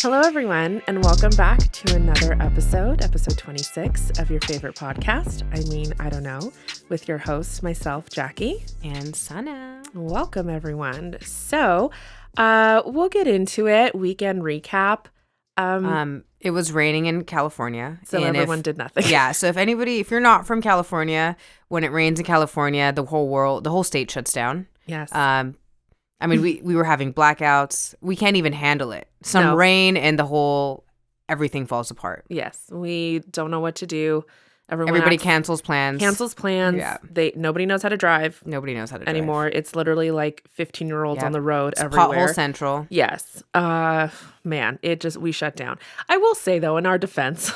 Hello, everyone, and welcome back to another episode 26 of your favorite podcast. I don't know, with your host, myself, Jackie. And Sana. Welcome, everyone. So, we'll get into it. Weekend recap. It was raining in California. So everyone did nothing. Yeah. So if you're not from California, when it rains in California, the whole state shuts down. Yes. We were having blackouts. We can't even handle it. Some rain and everything falls apart. Yes. We don't know what to do. Everybody cancels plans. Yeah. Nobody knows how to drive. Nobody knows how to drive anymore. It's literally like 15-year-olds on the road everywhere. Pothole central. Yes. Man, we shut down. I will say though, in our defense,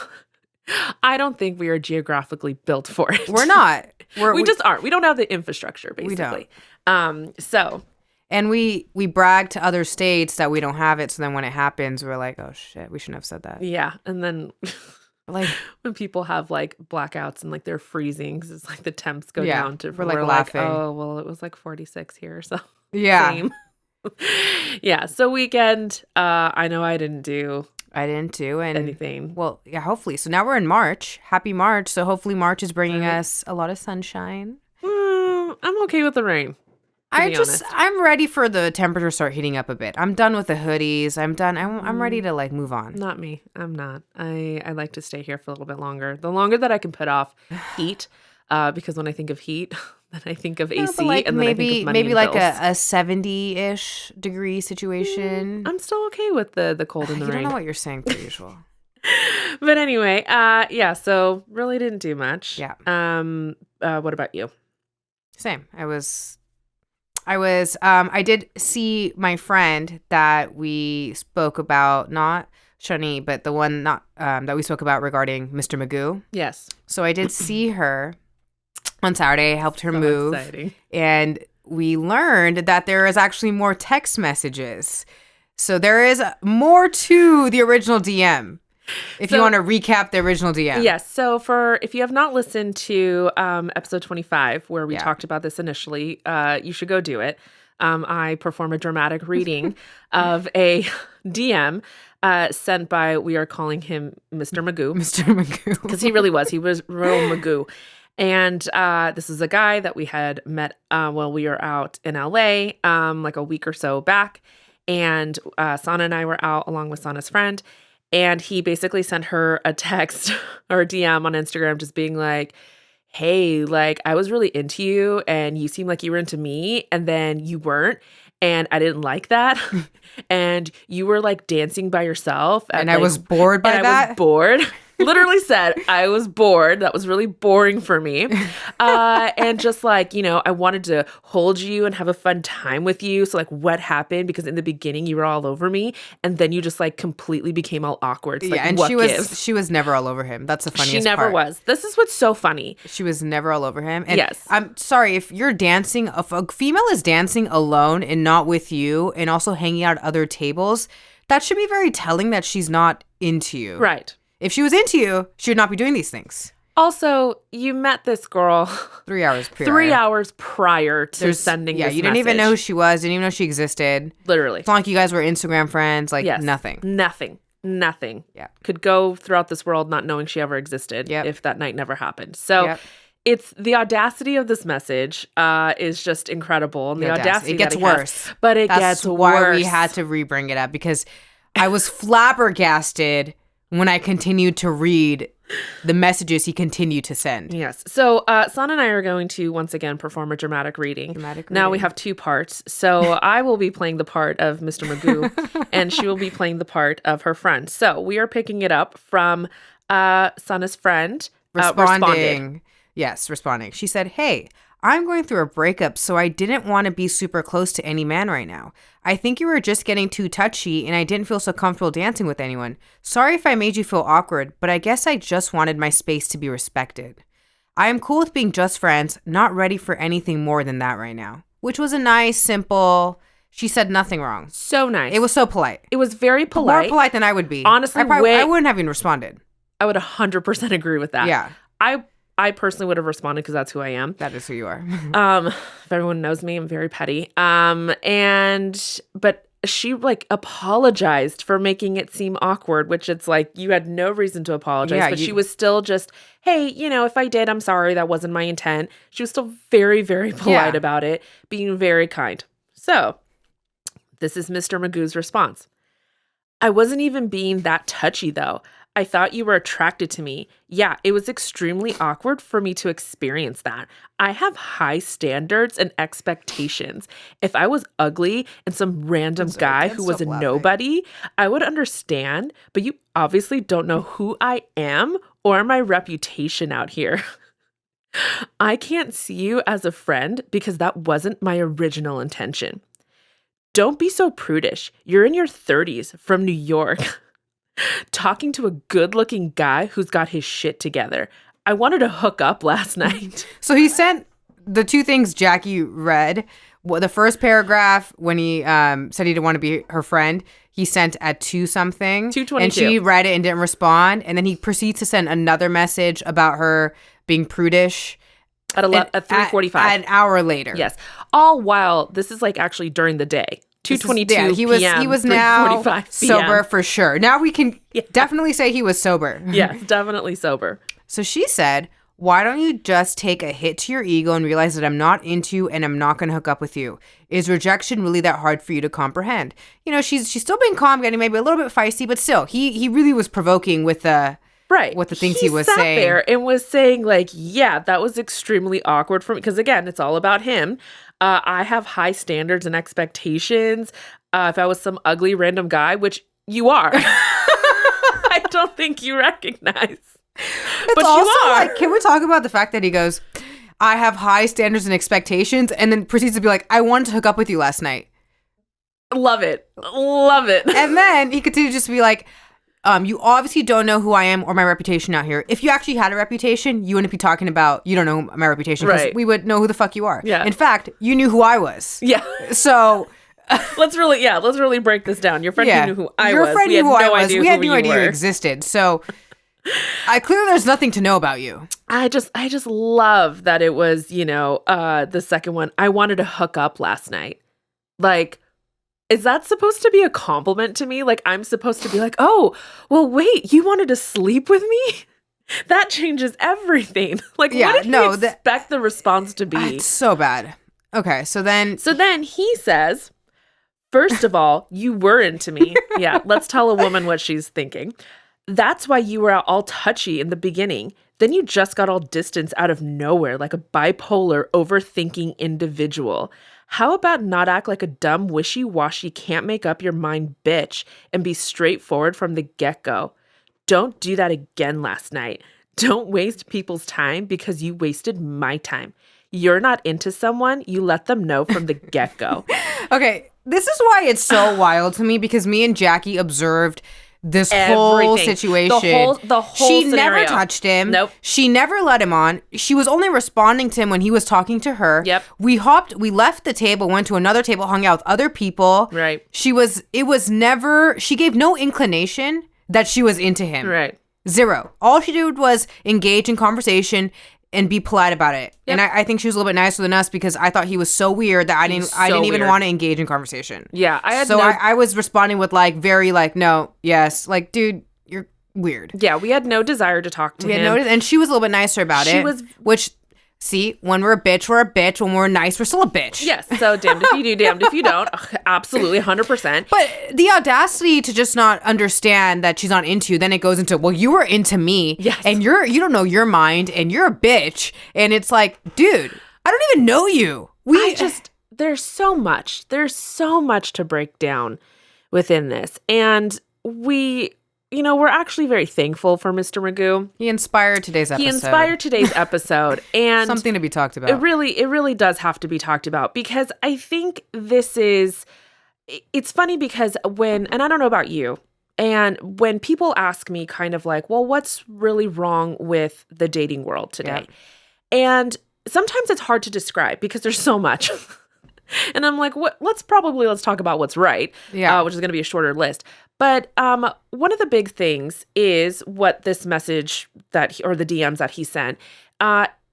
I don't think we are geographically built for it. We're not. We just aren't. We don't have the infrastructure, basically. We don't. And we brag to other states that we don't have it. So then when it happens, we're like, oh shit, we shouldn't have said that. Yeah. And then like when people have like blackouts and like they're freezing because it's like the temps go down to, we're laughing. Oh, well, it was like 46 here. So yeah. Same. Yeah. So weekend, I know I didn't do anything. Well, yeah, hopefully. So now we're in March. Happy March. So hopefully March is bringing us a lot of sunshine. I'm okay with the rain. I'm ready for the temperature to start heating up a bit. I'm done with the hoodies. I'm done. I'm ready to like move on. Not me. I'm not. I like to stay here for a little bit longer. The longer that I can put off heat, because when I think of heat, then I think of AC, and then I think of money maybe and like bills. a 70-ish degree situation. I'm still okay with the cold and the rain. You don't know what you're saying per usual. But anyway, yeah. So really didn't do much. Yeah. What about you? Same. I did see my friend that we spoke about, not Shani, but the one that we spoke about regarding Mr. Magoo. Yes. So I did see her on Saturday, helped her move. Exciting. And we learned that there is actually more text messages. So there is more to the original DM. If you want to recap the original DM. Yes. So if you have not listened to episode 25, where we talked about this initially, you should go do it. I perform a dramatic reading of a DM sent by, we are calling him Mr. Magoo. Mr. Magoo. Because he really was. He was real Magoo. And this is a guy that we had met while we were out in LA like a week or so back. And Sana and I were out along with Sana's friend. And he basically sent her a text or a DM on Instagram just being like, hey, like I was really into you and you seemed like you were into me and then you weren't. And I didn't like that. And you were like dancing by yourself. And I was bored by that. I was bored. Literally said, I was bored. That was really boring for me. And just like, I wanted to hold you and have a fun time with you. So like what happened? Because in the beginning you were all over me and then you just like completely became all awkward. Yeah, like, and she was never all over him. That's the funniest part. She never was. This is what's so funny. She was never all over him. And yes. I'm sorry, if you're dancing, if a female is dancing alone and not with you and also hanging out at other tables, that should be very telling that she's not into you. Right. If she was into you, she would not be doing these things. Also, you met this girl 3 hours prior. 3 hours prior to sending this you didn't even know who she was, didn't even know she existed. Literally. It's not like you guys were Instagram friends, like yes. Nothing. Yeah. Could go throughout this world not knowing she ever existed if that night never happened. So it's the audacity of this message is just incredible. And the audacity it gets worse. But it gets worse. That's why we had to re-bring it up because I was flabbergasted when I continued to read the messages he continued to send. Yes. So Sana and I are going to once again perform a dramatic reading. Now we have 2 parts. So I will be playing the part of Mr. Magoo and she will be playing the part of her friend. So we are picking it up from Sana's friend responding. Yes, responding. She said, hey, I'm going through a breakup, so I didn't want to be super close to any man right now. I think you were just getting too touchy, and I didn't feel so comfortable dancing with anyone. Sorry if I made you feel awkward, but I guess I just wanted my space to be respected. I am cool with being just friends, not ready for anything more than that right now. Which was a nice, simple... She said nothing wrong. So nice. It was so polite. It was very polite. More polite than I would be. Honestly, I wouldn't have even responded. I would 100% agree with that. Yeah. I personally would have responded because that's who I am. That is who you are. If everyone knows me, I'm very petty. But she like apologized for making it seem awkward, which it's like you had no reason to apologize, Yeah, but she was still just, hey, if I did, I'm sorry. That wasn't my intent. She was still very, very polite about it, being very kind. So this is Mr. Magoo's response. I wasn't even being that touchy, though. I thought you were attracted to me. Yeah, it was extremely awkward for me to experience that. I have high standards and expectations. If I was ugly and some random guy who was a nobody, I would understand, but you obviously don't know who I am or my reputation out here. I can't see you as a friend because that wasn't my original intention. Don't be so prudish. You're in your 30s from New York. Talking to a good-looking guy who's got his shit together. I wanted to hook up last night. So he sent the two things Jackie read. Well, the first paragraph, when he said he didn't want to be her friend, he sent at 2 something. 2:22. And she read it and didn't respond. And then he proceeds to send another message about her being prudish. At 3:45. An hour later. Yes. All while this is like actually during the day. 2:22 yeah, he was now sober for sure. Now we can definitely say he was sober. Yes, definitely sober. So she said, why don't you just take a hit to your ego and realize that I'm not into you and I'm not going to hook up with you? Is rejection really that hard for you to comprehend? She's still being calm, getting maybe a little bit feisty, but still, he really was provoking with the things he was sat saying. There and was saying like, yeah, that was extremely awkward for me. Because again, it's all about him. I have high standards and expectations. If I was some ugly random guy, which you are, I don't think you recognize. But also, you are. Like, can we talk about the fact that he goes, I have high standards and expectations, and then proceeds to be like, I wanted to hook up with you last night. Love it. Love it. And then he continued just to be like, you obviously don't know who I am or my reputation out here. If you actually had a reputation, you wouldn't be talking about, you don't know my reputation, because we would know who the fuck you are. Yeah. In fact, you knew who I was. Yeah. So let's really break this down. Your friend knew who I was. Your friend knew who I was. We had no idea you were. existed. So clearly there's nothing to know about you. I just love that it was, the second one. I wanted to hook up last night. Like, is that supposed to be a compliment to me? Like, I'm supposed to be like, oh, well, wait, you wanted to sleep with me? That changes everything. Like, what did you expect the response to be? It's so bad. Okay, so then he says, first of all, you were into me. Yeah, let's tell a woman what she's thinking. That's why you were all touchy in the beginning. Then you just got all distance out of nowhere like a bipolar, overthinking individual. How about not act like a dumb, wishy-washy, can't make up your mind bitch and be straightforward from the get-go? Don't do that again last night. Don't waste people's time because you wasted my time. You're not into someone, you let them know from the get-go. Okay, this is why it's so wild to me, because me and Jackie observed this whole situation. The whole she scenario. never touched him. Nope. She never let him on. She was only responding to him when he was talking to her. Yep. We left the table, went to another table, hung out with other people. Right. She gave no inclination that she was into him. Right. Zero. All she did was engage in conversation and be polite about it. Yep. And I think she was a little bit nicer than us, because I thought he was so weird that I didn't even want to engage in conversation. Yeah. I was responding with like very like, no, yes. Like, dude, you're weird. Yeah, we had no desire to talk to him. And she was a little bit nicer about it. Which, see, when we're a bitch, we're a bitch. When we're nice, we're still a bitch. Yes. So damned if you do, damned if you don't. Absolutely, 100%. But the audacity to just not understand that she's not into you, then it goes into, well, you were into me. Yes. And you don't know your mind, and you're a bitch. And it's like, dude, I don't even know you. There's so much to break down within this. And we're actually very thankful for Mr. Magoo. He inspired today's episode. And something to be talked about. It really does have to be talked about, because I think it's funny because and I don't know about you, and when people ask me kind of like, well, what's really wrong with the dating world today? Yeah. And sometimes it's hard to describe because there's so much. And I'm like, let's talk about what's right, which is going to be a shorter list. But one of the big things is what this message or the DMs that he sent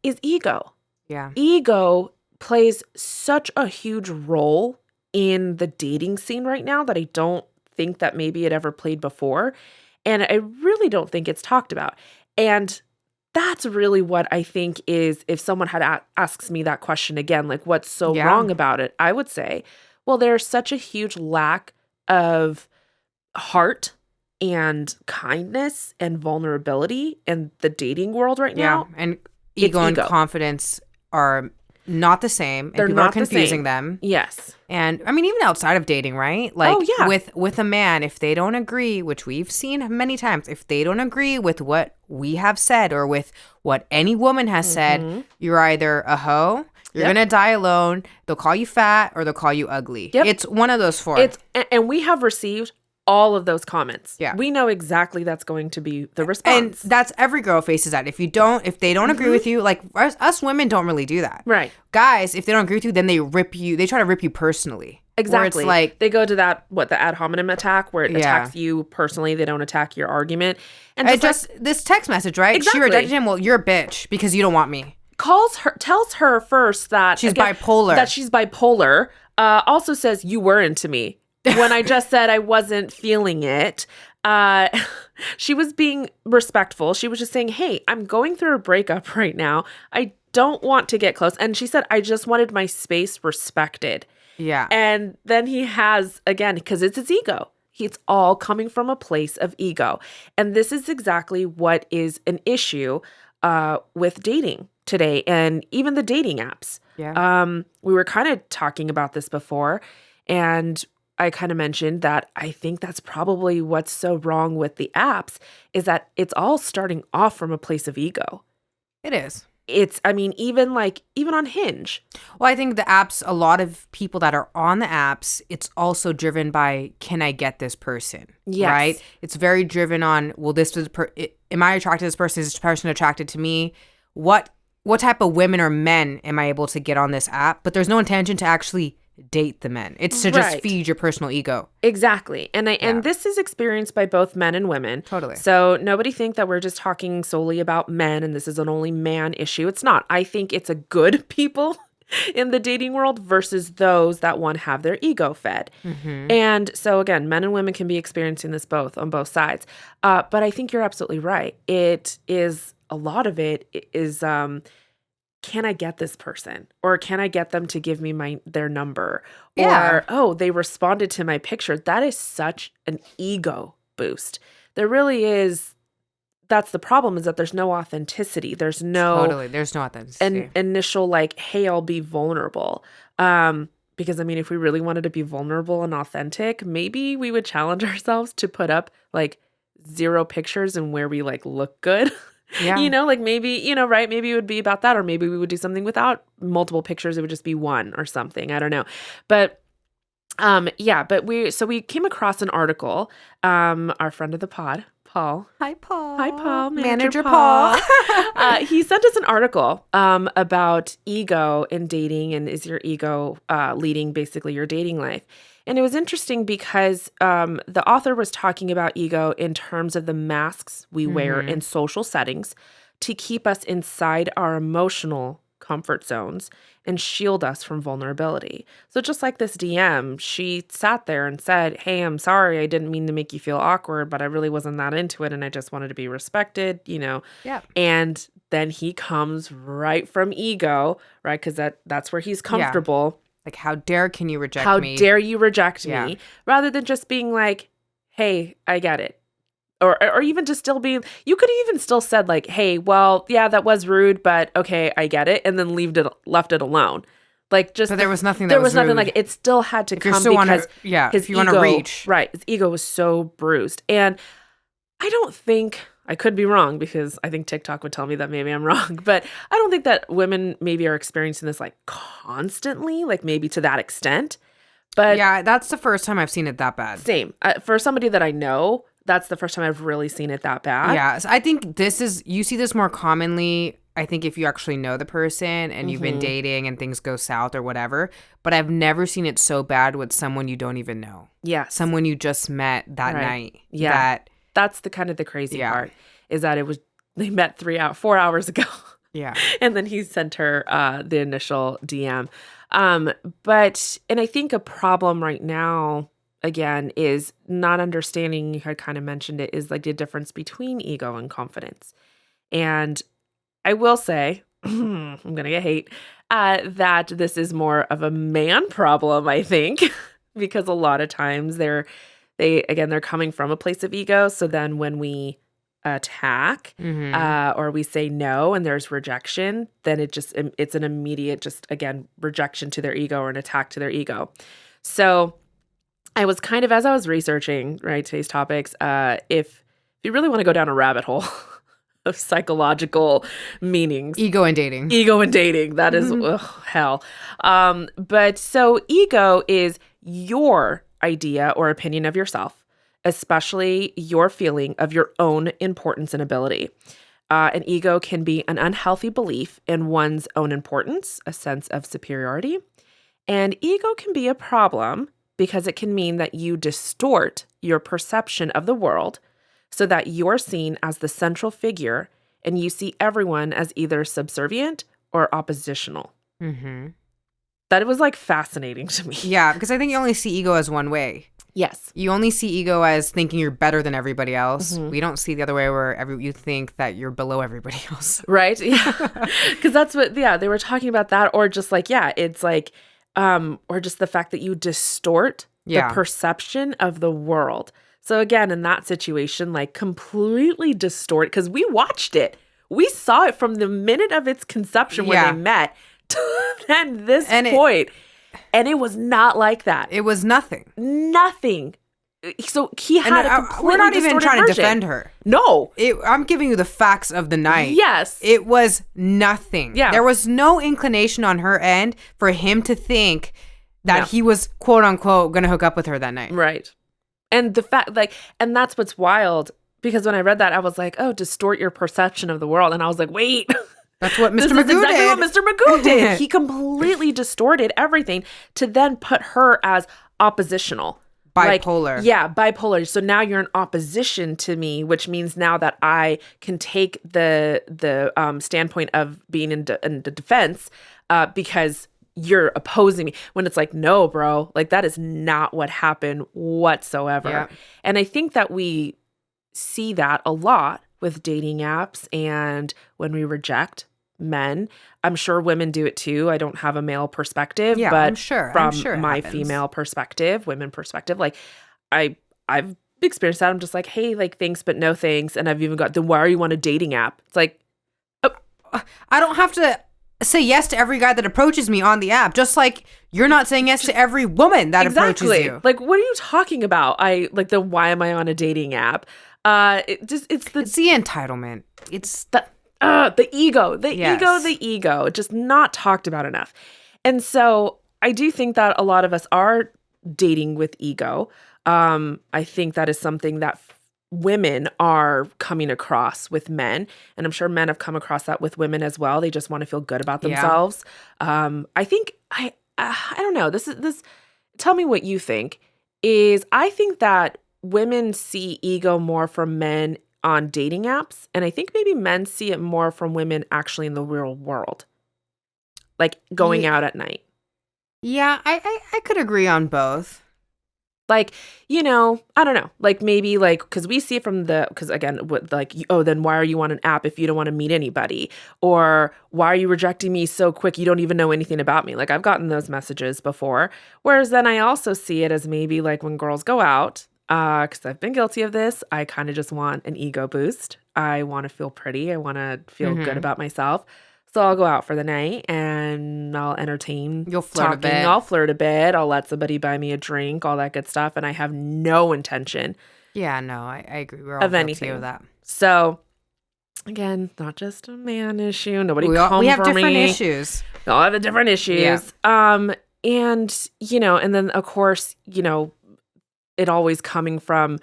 is ego. Yeah. Ego plays such a huge role in the dating scene right now that I don't think that maybe it ever played before. And I really don't think it's talked about. And that's really what I think is, if someone had asks me that question again, like, what's so Yeah. wrong about it? I would say, well, there's such a huge lack of heart and kindness and vulnerability in the dating world right Yeah. now. And It's ego and ego. confidence are not the same. They're And people are not the confusing same. them. Yes. And I mean, even outside of dating, right? Like Oh, yeah. with a man, if they don't agree, which we've seen many times, if they don't agree with what we have said or with what any woman has said, you're either a hoe, you're Yep. gonna die alone, they'll call you fat, or they'll call you ugly. Yep. It's one of those four. And we have received all of those comments. Yeah. We know exactly that's going to be the and response. that's every girl faces that. If they don't agree with you, like us women don't really do that. Right. Guys, if they don't agree with you, then they try to rip you personally. Where Exactly. it's like, they go to that, the ad hominem attack, where it attacks you personally. They don't attack your argument. And just this text message, right? Exactly. She rejected him. Well, you're a bitch because you don't want me. tells her first that She's bipolar. That she's bipolar. Also says, you were into me when I just said I wasn't feeling it. She was being respectful. She was just saying, hey, I'm going through a breakup right now. I don't want to get close. And she said, I just wanted my space respected. Yeah. And then he has, again, because it's his ego. It's all coming from a place of ego. And this is exactly what is an issue with dating today, and even the dating apps. Yeah. We were kind of talking about this before, and I kind of mentioned that I think that's probably what's so wrong with the apps, is that it's all starting off from a place of ego. It is. Even on Hinge. Well, I think the apps, a lot of people that are on the apps, it's also driven by, can I get this person? Yes. Right? It's very driven on, well, am I attracted to this person? Is this person attracted to me? What type of women or men am I able to get on this app? But there's no intention to actually date the men. It's to just feed your personal ego. Exactly. And this is experienced by both men and women. Totally. So nobody think that we're just talking solely about men and this is an only man issue. It's not. I think it's a good people in the dating world versus those that want to have their ego fed. Mm-hmm. And so again, men and women can be experiencing this on both sides. But I think you're absolutely right. It is, a lot of it is, can I get this person? Or can I get them to give me their number? Yeah. Or, oh, they responded to my picture. That is such an ego boost. There really is. That's the problem, is that there's no authenticity. There's no authenticity. Initial hey, I'll be vulnerable. Because if we really wanted to be vulnerable and authentic, maybe we would challenge ourselves to put up 0 pictures and where we look good. Yeah. Maybe, right? Maybe it would be about that, or maybe we would do something without multiple pictures. It would just be one or something. I don't know. But we came across an article, our friend of the pod, Paul. Hi, Paul. Hi, Paul. Manager Paul. He sent us an article about ego in dating, and is your ego leading basically your dating life. And it was interesting because the author was talking about ego in terms of the masks we wear in social settings to keep us inside our emotional comfort zones and shield us from vulnerability. So just like this DM, she sat there and said, hey, I'm sorry, I didn't mean to make you feel awkward, but I really wasn't that into it and I just wanted to be respected, Yeah. And then he comes right from ego, right? Because that's where he's comfortable. Yeah. How dare can you reject me? How dare you reject Yeah. me? Rather than just being like, hey, I get it. Or even just still being, you could even still said hey, well, yeah, that was rude, but okay, I get it. And then left it alone. But there was nothing there was nothing it still had to if come because his if you want to reach. Right. His ego was so bruised. And I don't think, I could be wrong because I think TikTok would tell me that maybe I'm wrong, but I don't think that women maybe are experiencing this constantly, maybe to that extent. But yeah, that's the first time I've seen it that bad. Same. For somebody that I know, that's the first time I've really seen it that bad. Yeah. So I think you see this more commonly, I think, if you actually know the person and you've been dating and things go south or whatever. But I've never seen it so bad with someone you don't even know. Yeah. Someone you just met that night. Yeah. That's the kind of the crazy part, is that they met 4 hours ago. Yeah. And then he sent her the initial DM. And I think a problem right now, again, is not understanding, you had kind of mentioned it, is like the difference between ego and confidence. And I will say, I'm going to get hate, that this is more of a man problem, I think, because a lot of times they're coming from a place of ego. So then when we attack or we say no and there's rejection, then it's an immediate, just again, rejection to their ego or an attack to their ego. So I was kind of, as I was researching, right, today's topics, if you really want to go down a rabbit hole of psychological meanings. Ego and dating. That is hell. But so ego is your idea or opinion of yourself, especially your feeling of your own importance and ability. An ego can be an unhealthy belief in one's own importance, a sense of superiority. And ego can be a problem because it can mean that you distort your perception of the world so that you're seen as the central figure and you see everyone as either subservient or oppositional. Mm-hmm. That was like fascinating to me. Yeah, because I think you only see ego as one way. Yes. You only see ego as thinking you're better than everybody else. Mm-hmm. We don't see the other way where you think that you're below everybody else. Right? Yeah. Because that's what, they were talking about that. Or just like, it's like, or just the fact that you distort the perception of the world. So again, in that situation, like completely distort, because we watched it. We saw it from the minute of its conception when they met to then this point. And it was not like that. It was nothing. Nothing. So he had a completely we're not even trying version. To defend her. No. I'm giving you the facts of the night. Yes. It was nothing. Yeah. There was no inclination on her end for him to think that he was, quote unquote, going to hook up with her that night. Right. And the fact, and that's what's wild, because when I read that, I was like, oh, distort your perception of the world. And I was like, wait. That's what Mr. This Magoo is exactly did. what Mr. Magoo did. He completely distorted everything to then put her as oppositional. Bipolar. Bipolar. So now you're in opposition to me, which means now that I can take the standpoint of being in the defense because you're opposing me. When it's like, no, bro, like that is not what happened whatsoever. Yeah. And I think that we see that a lot with dating apps and when we reject men. I'm sure women do it too. I don't have a male perspective, but I'm sure my happens. female perspective, women perspective, like I've experienced that. I'm just like, hey, like thanks, but no thanks. And I've even got, then why are you on a dating app? It's like, I don't have to say yes to every guy that approaches me on the app, just like you're not saying yes to every woman that approaches you. Like, what are you talking about? Then why am I on a dating app? It's the entitlement. It's the ego, just not talked about enough. And so I do think that a lot of us are dating with ego. I think that is something that women are coming across with men, and I'm sure men have come across that with women as well. They just want to feel good about themselves. I think I don't know. This tell me what you think. I think that women see ego more from men on dating apps, and I think maybe men see it more from women actually in the real world, like going out at night. Yeah, I could agree on both. Like, I don't know, like maybe like, because we see it from because again, like, oh, then why are you on an app if you don't want to meet anybody? Or why are you rejecting me so quick? You don't even know anything about me. Like I've gotten those messages before. Whereas then I also see it as maybe like when girls go out, because I've been guilty of this, I kind of just want an ego boost. I want to feel pretty. I want to feel good about myself. So I'll go out for the night and I'll entertain. You'll flirt a bit. I'll flirt a bit. I'll let somebody buy me a drink, all that good stuff. And I have no intention. Yeah, no, I agree. We're all of guilty anything of that. So again, not just a man issue. Nobody we have different me. issues. We all have different issues. Yeah. And then of course, it always coming from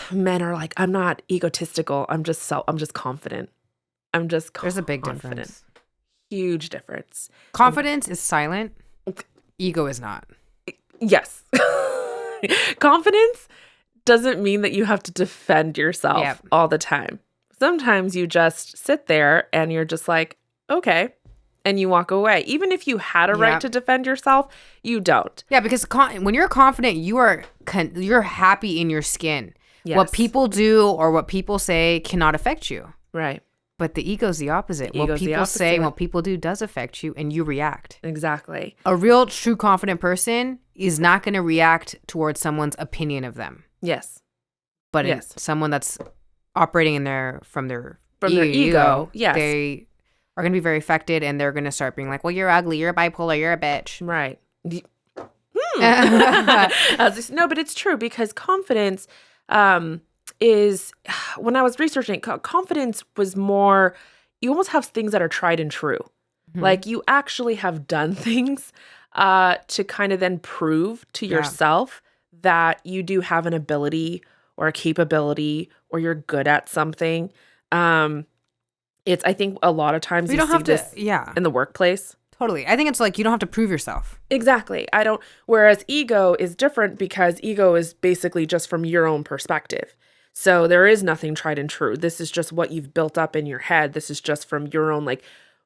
men are like, I'm not egotistical. I'm just confident. There's a big confident. difference. Huge difference. Confidence is silent. Ego is not. Yes. Confidence doesn't mean that you have to defend yourself all the time. Sometimes you just sit there and you're just like, okay, and you walk away. Even if you had a right to defend yourself, you don't. Yeah, because when you're confident, you're happy in your skin. Yes. What people do or what people say cannot affect you. Right. But the ego's the opposite. What people say and what people do does affect you, and you react. Exactly. A real, true, confident person is not going to react towards someone's opinion of them. Yes. But someone that's operating from their ego, yes, they are going to be very affected, and they're going to start being like, well, you're ugly, you're bipolar, you're a bitch. Right. No, but it's true, because confidence is, when I was researching, confidence was more, you almost have things that are tried and true. Mm-hmm. Like, you actually have done things to kind of then prove to yourself that you do have an ability or a capability, or you're good at something. I think a lot of times you see this in the workplace. Totally. I think it's like you don't have to prove yourself. Exactly. Whereas ego is different, because ego is basically just from your own perspective. So there is nothing tried and true. This is just what you've built up in your head. This is just from your own, like,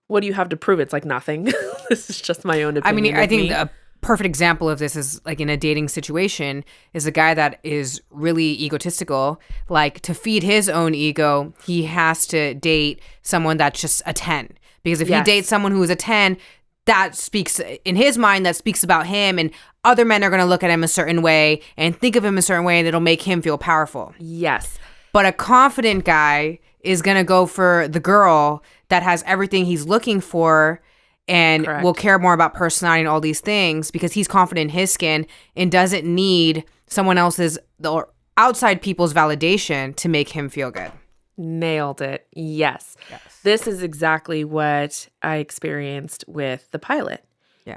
what do you have to prove? It's like nothing. This is just my own opinion. I mean, I think a perfect example of this is like in a dating situation is a guy that is really egotistical. Like, to feed his own ego, he has to date someone that's just a 10. Because if he dates someone who is a 10, that speaks, in his mind, that speaks about him, and other men are going to look at him a certain way and think of him a certain way, and it'll make him feel powerful. Yes. But a confident guy is going to go for the girl that has everything he's looking for, and will care more about personality and all these things, because he's confident in his skin and doesn't need someone else's or outside people's validation to make him feel good. Nailed it. Yes. This is exactly what I experienced with the pilot.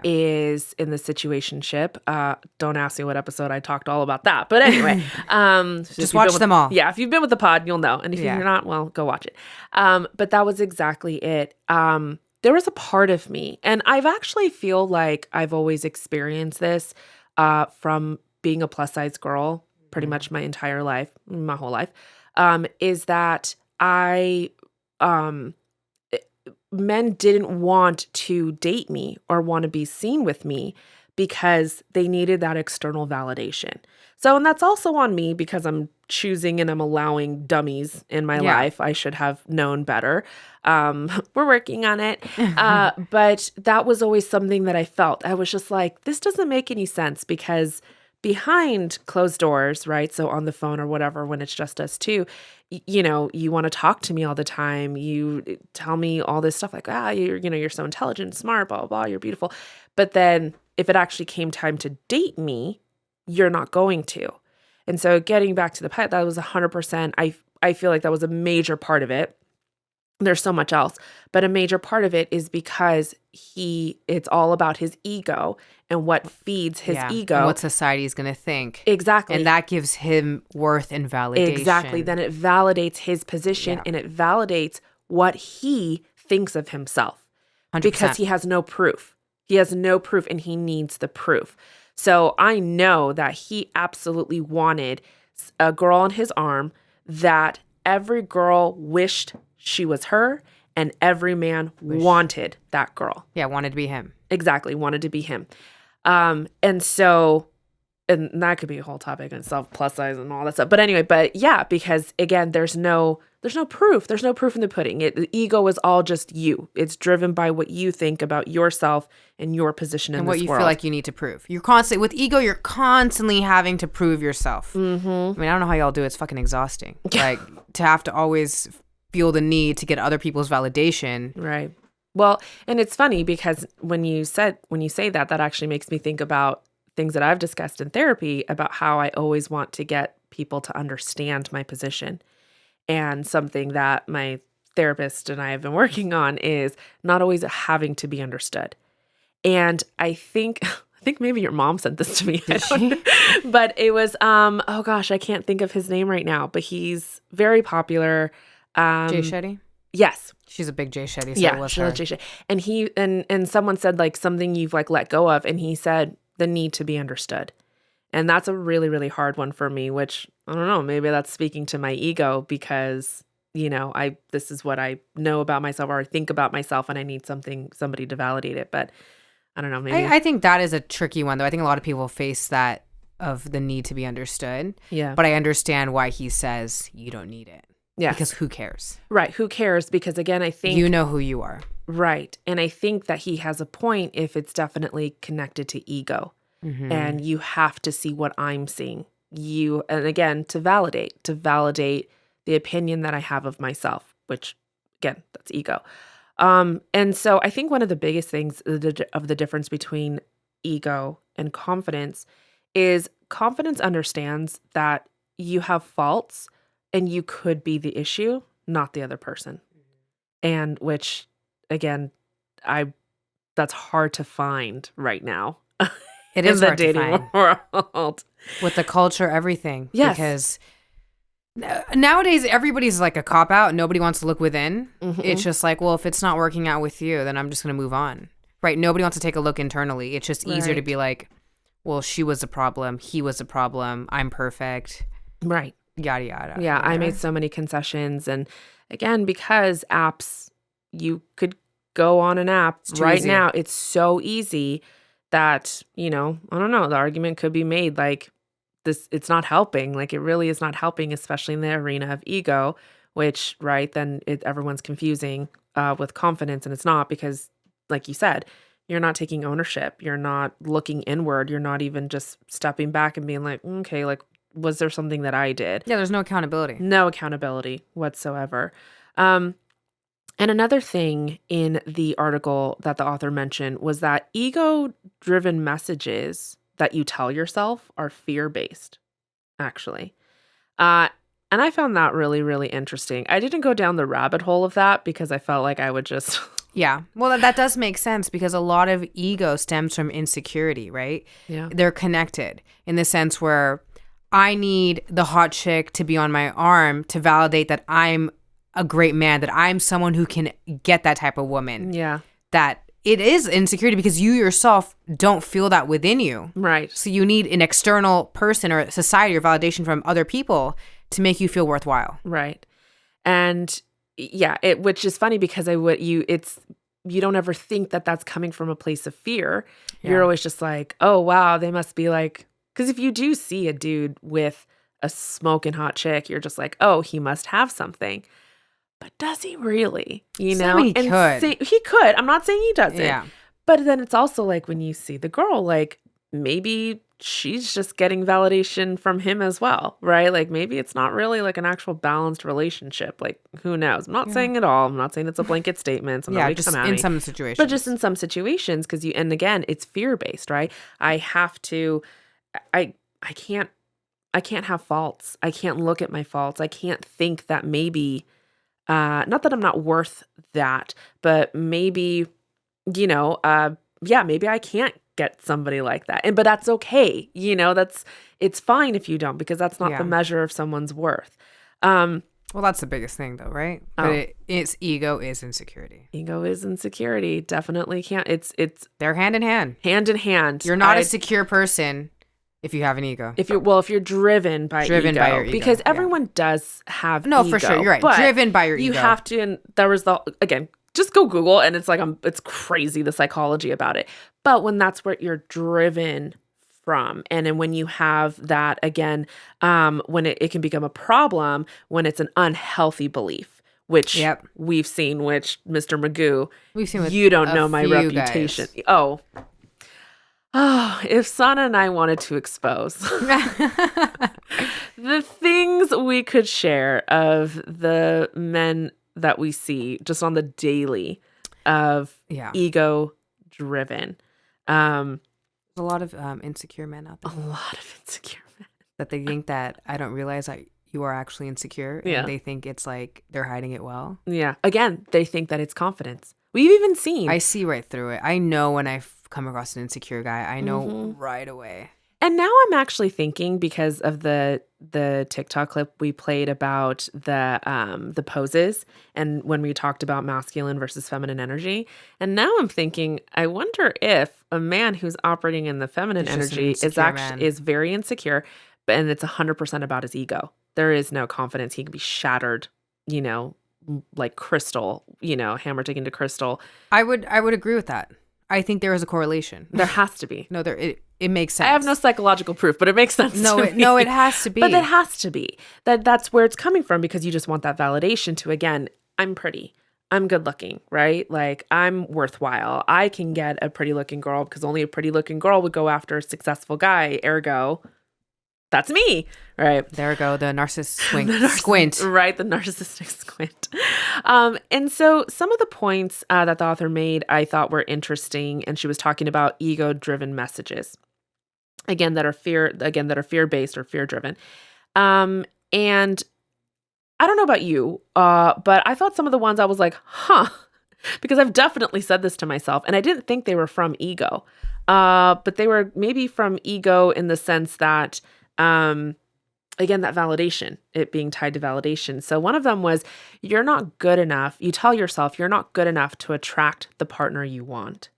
Is in the situationship. Don't ask me what episode I talked all about that. But anyway, just watch them all. Yeah, if you've been with the pod, you'll know. And if you're not, well, go watch it. But that was exactly it. There was a part of me, and I've actually feel like I've always experienced this from being a plus size girl pretty much my entire life, my whole life, is that men didn't want to date me or want to be seen with me because they needed that external validation. So, and that's also on me, because I'm choosing and I'm allowing dummies in my life. I should have known better. We're working on it. But that was always something that I felt. I was just like, this doesn't make any sense, because behind closed doors, right? So on the phone or whatever, when it's just us two, you want to talk to me all the time. You tell me all this stuff like, you're so intelligent, smart, blah, blah, blah, you're beautiful. But then if it actually came time to date me, you're not going to. And so getting back to the pilot, that was 100%. I feel like that was a major part of it. There's so much else, but a major part of it is because it's all about his ego and what feeds his ego. And what society is going to think. Exactly. And that gives him worth and validation. Exactly. Then it validates his position and it validates what he thinks of himself. 100%. Because he has no proof. He has no proof, and he needs the proof. So I know that he absolutely wanted a girl on his arm that every girl wished she was her, and every man wanted that girl. Yeah, wanted to be him. Exactly, wanted to be him. And that could be a whole topic in itself, plus size and all that stuff. But anyway, because again, there's no proof. There's no proof in the pudding. The ego is all just you. It's driven by what you think about yourself and your position in this world. And what you feel like you need to prove. With ego, you're constantly having to prove yourself. Mm-hmm. I mean, I don't know how y'all do it. It's fucking exhausting. Like, to have to always feel the need to get other people's validation. Right. Well, and it's funny because when you say that actually makes me think about things that I've discussed in therapy about how I always want to get people to understand my position. And something that my therapist and I have been working on is not always having to be understood. And I think maybe your mom sent this to me. But it was, oh gosh, I can't think of his name right now, but he's very popular. Jay Shetty? Yes. She's a big Jay Shetty, so it was her. Jay Shetty. And he and someone said like something you've like let go of, and he said the need to be understood. And that's a really, really hard one for me, which I don't know, maybe that's speaking to my ego because this is what I know about myself or I think about myself and I need somebody to validate it. But I don't know, maybe. I think that is a tricky one, though. I think a lot of people face that of the need to be understood. Yeah. But I understand why he says you don't need it. Yes. Because who cares? Right. Who cares? Because again, I think you know who you are. Right. And I think that he has a point if it's definitely connected to ego. Mm-hmm. And you have to see what I'm seeing. And again, to validate the opinion that I have of myself, which again, that's ego. And so I think one of the biggest things of the difference between ego and confidence is confidence understands that you have faults and you could be the issue, not the other person. And which, again, that's hard to find right now. It in is the hard to dating find. world. With the culture, everything. Yes. Because nowadays, everybody's like a cop-out. Nobody wants to look within. Mhm. It's just like, well, if it's not working out with you, then I'm just going to move on. Right? Nobody wants to take a look internally. It's just easier to Right. be like, well, she was a problem. He was a problem. I'm perfect. Right. Yada, yada. Yeah, I made so many concessions. And again, because apps, you could go on an app too right easy. now. It's so easy that, I don't know, the argument could be made like this, it's not helping. Like it really is not helping, especially in the arena of ego, which, right, then everyone's confusing with confidence. And it's not because, like you said, you're not taking ownership. You're not looking inward. You're not even just stepping back and being like, okay, like, was there something that I did? Yeah, there's no accountability. No accountability whatsoever. And another thing in the article that the author mentioned was that ego-driven messages that you tell yourself are fear-based, actually. And I found that really, really interesting. I didn't go down the rabbit hole of that because I felt like I would just... Yeah. Well, that does make sense because a lot of ego stems from insecurity, right? Yeah. They're connected in the sense where I need the hot chick to be on my arm to validate that I'm a great man, that I'm someone who can get that type of woman. Yeah. That it is insecurity because you yourself don't feel that within you. Right. So you need an external person or society or validation from other people to make you feel worthwhile. Right. And yeah, which is funny because you don't ever think that that's coming from a place of fear. Yeah. You're always just like, oh, wow, they must be like, because if you do see a dude with a smoking hot chick, you're just like, oh, he must have something. But does he really? You know? He could. He could. I'm not saying he doesn't. Yeah. But then it's also like when you see the girl, like maybe she's just getting validation from him as well, right? Like maybe it's not really like an actual balanced relationship. Like who knows? I'm not saying it all. I'm not saying it's a blanket statement. So Yeah, nobody just come at in me. some situations. But just in some situations, because and again, it's fear-based, right? I have to, I can't have faults. I can't look at my faults. I can't think that maybe, not that I'm not worth that, but maybe, maybe I can't get somebody like that. But that's okay. It's fine if you don't, because that's not the measure of someone's worth. Well, that's the biggest thing though, right? But it's ego is insecurity. Ego is insecurity. Definitely can't. It's They're hand in hand. Hand in hand. You're not a secure person if you have an ego. If you're driven by by your ego, because everyone does have no, ego, for sure, you're right. but Driven by your ego. You have to, and there was again, just go Google, and it's like it's crazy the psychology about it. But when that's what you're driven from, and then when you have that again, when it can become a problem when it's an unhealthy belief, which we've seen, which Mr. Magoo, we've seen. With you don't know my reputation. Guys. Oh, if Sana and I wanted to expose the things we could share of the men that we see just on the daily of ego driven. There's a lot of insecure men out there. A lot of insecure men. That they think that I don't realize that you are actually insecure. And they think it's like they're hiding it well. Yeah. Again, they think that it's confidence. We've even seen. I see right through it. I know when I come across an insecure guy, I know right away. And now I'm actually thinking, because of the TikTok clip we played about the poses and when we talked about masculine versus feminine energy. And now I'm thinking, I wonder if a man who's operating in the feminine energy is very insecure, and it's 100% about his ego. There is no confidence. He can be shattered you know, like crystal, hammer taken to crystal. I would agree with that. I think there is a correlation. There has to be. No, it makes sense. I have no psychological proof, but it makes sense to me. No, it has to be. But it has to be. That's where it's coming from, because you just want that validation to, again, I'm pretty. I'm good looking, right? Like, I'm worthwhile. I can get a pretty looking girl, because only a pretty looking girl would go after a successful guy. Ergo, that's me, right? There we go. The narcissist squint. Right, the narcissistic squint. And so some of the points that the author made I thought were interesting, and she was talking about ego-driven messages, again, that are fear-based or fear-driven. And I don't know about you, but I thought some of the ones I was like, huh, because I've definitely said this to myself, and I didn't think they were from ego, but they were maybe from ego in the sense that, again, that validation, it being tied to validation. So one of them was, you're not good enough. You tell yourself you're not good enough to attract the partner you want.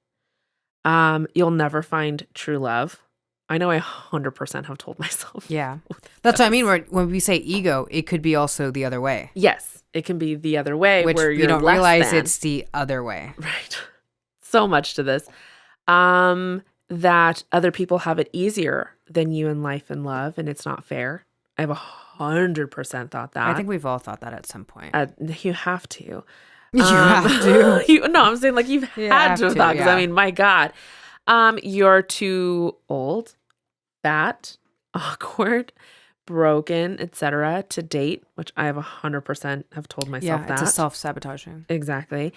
You'll never find true love. I know I 100% have told myself. Yeah. That's what I mean. When we say ego, it could be also the other way. Yes, it can be the other way, which where you you're don't less realize than. it's the other way. Right. So much to this. That other people have it easier than you in life and love, and it's not fair. I've 100% thought that. I think we've all thought that at some point. You have to. You have to. No, I'm saying like you've had to have thought, because I mean, my God, you're too old, fat, awkward, broken, etc. to date, which I have 100% have told myself that. It's a self-sabotaging. Exactly.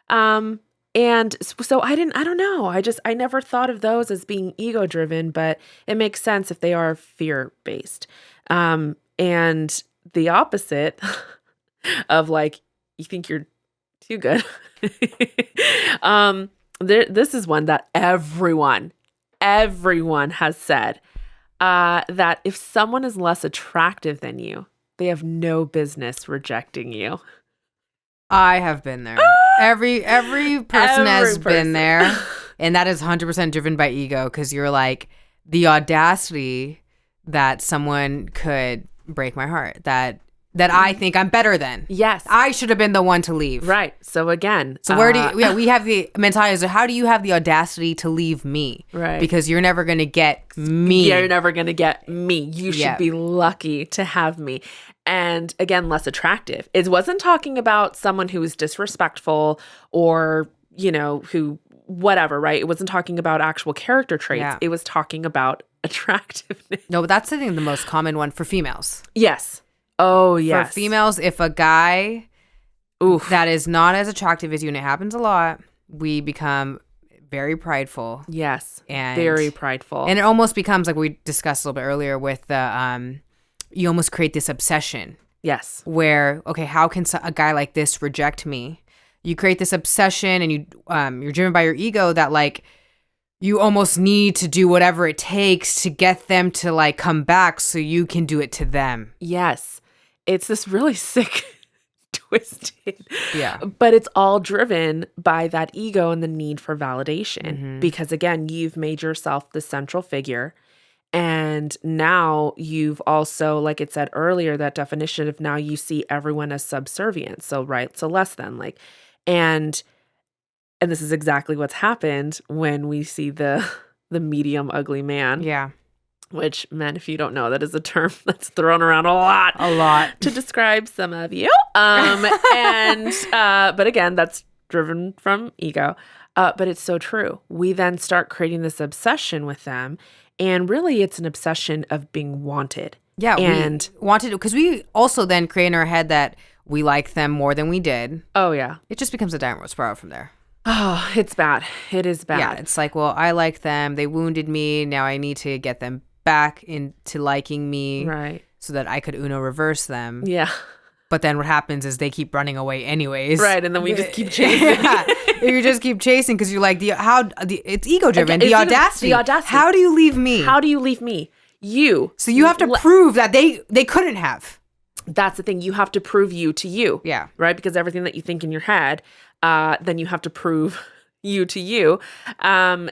And so I don't know. I never thought of those as being ego driven, but it makes sense if they are fear based. And the opposite of like, you think you're too good. This is one that everyone has said, that if someone is less attractive than you, they have no business rejecting you. I have been there. Every person has been there. And that is 100% driven by ego, because you're like, the audacity that someone could break my heart, that I think I'm better than. Yes. I should have been the one to leave. Right. So again. So where do you, we have the mentality, so how do you have the audacity to leave me? Right. Because you're never going to get me. You're never going to get me. You should be lucky to have me. And again, less attractive. It wasn't talking about someone who was disrespectful or, who, whatever, right? It wasn't talking about actual character traits. Yeah. It was talking about attractiveness. No, but that's I think the most common one for females. Yes. Oh, yes. For females, if a guy that is not as attractive as you, and it happens a lot, we become very prideful. Yes. And very prideful. And it almost becomes like we discussed a little bit earlier with the, you almost create this obsession. Yes. Where, okay, how can a guy like this reject me? You create this obsession, and you're driven by your ego that like, you almost need to do whatever it takes to get them to like come back so you can do it to them. Yes. It's this really sick, twisted. Yeah. But it's all driven by that ego and the need for validation. Mm-hmm. Because again, you've made yourself the central figure. And now you've also, like it said earlier, that definition of now you see everyone as subservient. So, right. So less than like, and this is exactly what's happened when we see the medium ugly man. Yeah. Which, men, if you don't know, that is a term that's thrown around a lot to describe some of you. But again, that's driven from ego. But it's so true. We then start creating this obsession with them. And really, it's an obsession of being wanted. Yeah, and we wanted, because we also then create in our head that we like them more than we did. Oh, yeah. It just becomes a downward spiral from there. Oh, it's bad. It is bad. Yeah, it's like, well, I like them. They wounded me. Now I need to get them back into liking me. Right. So that I could Uno reverse them. Yeah. But then what happens is they keep running away anyways. Right, and then we just keep chasing. Yeah. You just keep chasing because you're like, it's ego driven. Okay, the audacity. How do you leave me? How do you leave me? You. So you have to prove that they couldn't have. That's the thing. You have to prove you to you. Yeah. Right? Because everything that you think in your head, then you have to prove you to you. And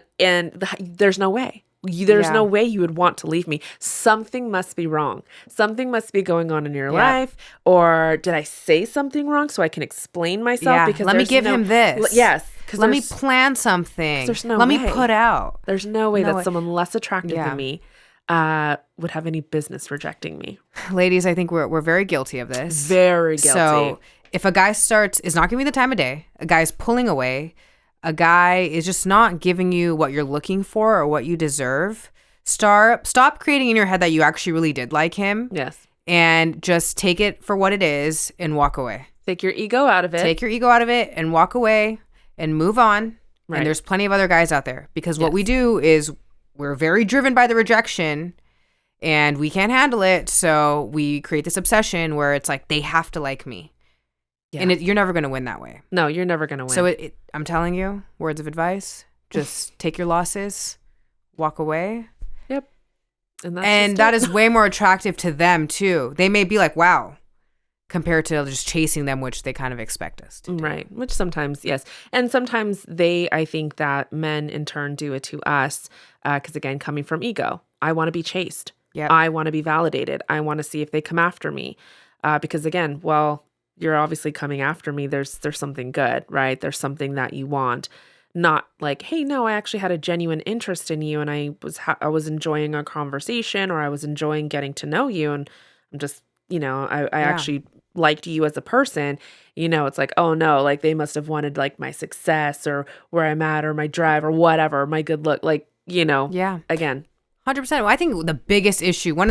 there's no way. there's no Yeah. way you would want to leave me. Something must be wrong. Something must be going on in your Yeah. life. Or did I say something wrong so I can explain myself? Yeah. Because Let me there's give no, him this. Yes. Because Let me plan something. there's no Let way. me put out. There's no way No that way. someone less attractive Yeah. than me would have any business rejecting me. Ladies, I think we're very guilty of this. Very guilty. So if a guy is not giving you the time of day, a guy's pulling away, a guy is just not giving you what you're looking for or what you deserve, stop creating in your head that you actually really did like him. Yes. And just take it for what it is and walk away. Take your ego out of it. Take your ego out of it and walk away and move on. Right. And there's plenty of other guys out there, because what Yes. we do is we're very driven by the rejection and we can't handle it. So we create this obsession where it's like, they have to like me. Yeah. And you're never going to win that way. No, you're never going to win. So I'm telling you, words of advice, just take your losses, walk away. Yep. And And that is way more attractive to them too. They may be like, wow, compared to just chasing them, which they kind of expect us to do. Right. Which sometimes, yes. And sometimes I think that men in turn do it to us. Because again, coming from ego, I want to be chased. Yep. I want to be validated. I want to see if they come after me. Because again, well, you're obviously coming after me. There's something good, right? There's something that you want. Not like, hey, no, I actually had a genuine interest in you, and I was enjoying a conversation, or I was enjoying getting to know you, and I'm just, I actually liked you as a person. It's like, oh no, like they must have wanted like my success or where I'm at or my drive or whatever, my good look, like, Yeah. again. 100%. Well, I think one of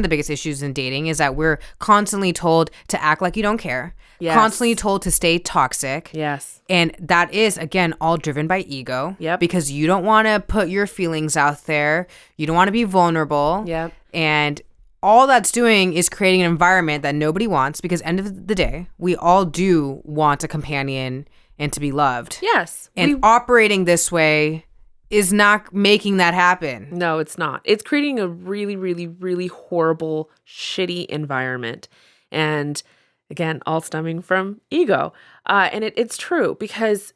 the biggest issues in dating is that we're constantly told to act like you don't care. Yes. Constantly told to stay toxic. Yes. And that is, again, all driven by ego. Yep. Because you don't want to put your feelings out there. You don't want to be vulnerable. Yep. And all that's doing is creating an environment that nobody wants, because end of the day, we all do want a companion and to be loved. Yes. And operating this way is not making that happen. No, it's not. It's creating a really, really, really horrible, shitty environment. And again, all stemming from ego. And it's true, because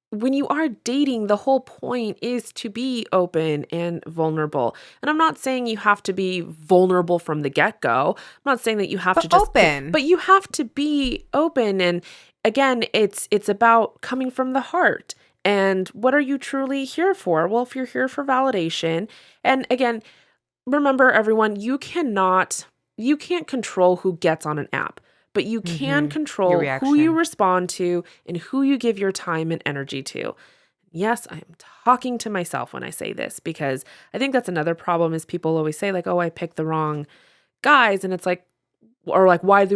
when you are dating, the whole point is to be open and vulnerable. And I'm not saying you have to be vulnerable from the get-go. I'm not saying that you have to just open. But you have to be open. And again, it's about coming from the heart. And what are you truly here for? Well, if you're here for validation, and again, remember everyone, you can't control who gets on an app, but you can control Your who you reaction. respond to and who you give your time and energy to. Yes, I am talking to myself when I say this, because I think that's another problem is people always say like, oh, I picked the wrong guys. And it's like, or like, why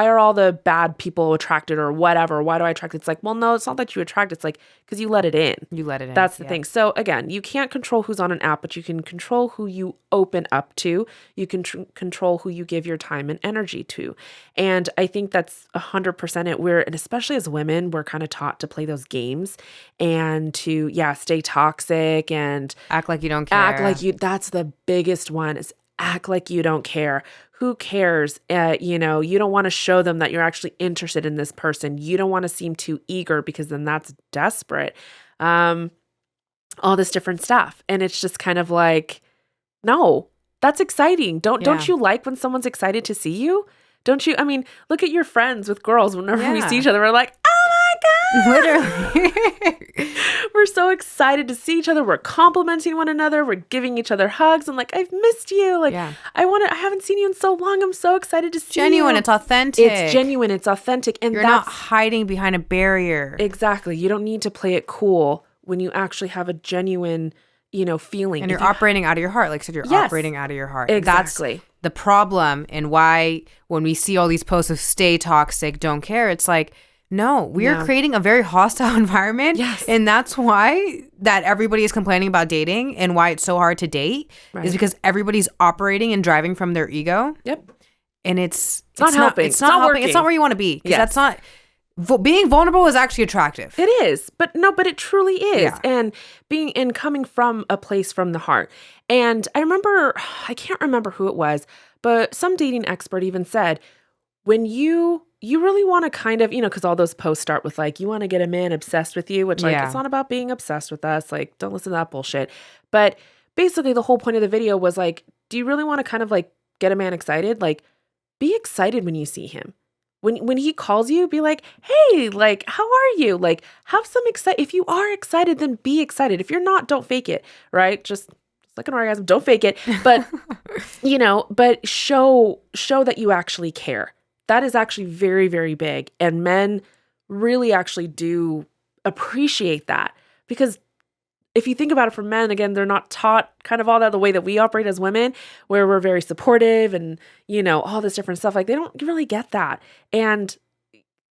are all the bad people attracted or whatever? Why do I attract? It's like, well, no, it's not that you attract. It's like, because you let it in. You let it in. That's the thing. So again, you can't control who's on an app, but you can control who you open up to. You can control who you give your time and energy to. And I think that's 100% it. And especially as women, we're kind of taught to play those games and to, stay toxic and Act like you don't care. that's the biggest one, is act like you don't care. Who cares? You don't want to show them that you're actually interested in this person. You don't want to seem too eager, because then that's desperate. All this different stuff. And it's just kind of like, no, that's exciting. Don't you like when someone's excited to see you? Don't you? I mean, look at your friends with girls. Whenever we see each other, we're like, oh my God. Literally. We're so excited to see each other. We're complimenting one another. We're giving each other hugs. I'm like, I've missed you. Like, I haven't seen you in so long. I'm so excited to see Genuine. you. It's authentic. It's genuine. It's authentic. And You're not hiding behind a barrier. Exactly. You don't need to play it cool when you actually have a genuine, feeling. And you're operating out of your heart. Like I said, you're operating out of your heart. Exactly. That's the problem, and why when we see all these posts of stay toxic, don't care, it's like, no, we are creating a very hostile environment. Yes. And that's why that everybody is complaining about dating and why it's so hard to date is because everybody's operating and driving from their ego. Yep. And it's not helping. It's not helping. Working. It's not where you want to be. Because Yes. that's not... being vulnerable is actually attractive. It is, but it truly is. Yeah. And coming from a place from the heart. And I can't remember who it was, but some dating expert even said, when you really want to kind of, because all those posts start with like, you want to get a man obsessed with you, which like, it's not about being obsessed with us. Like, don't listen to that bullshit. But basically the whole point of the video was like, do you really want to kind of like get a man excited? Like, be excited when you see him. When he calls you, be like, hey, like, how are you? Like, have some excitement. If you are excited, then be excited. If you're not, don't fake it, right? Just like an orgasm, don't fake it. But, but show that you actually care. That is actually very, very big. And men really actually do appreciate that, because if you think about it, for men, again, they're not taught kind of all that the way that we operate as women, where we're very supportive and, all this different stuff. Like, they don't really get that. And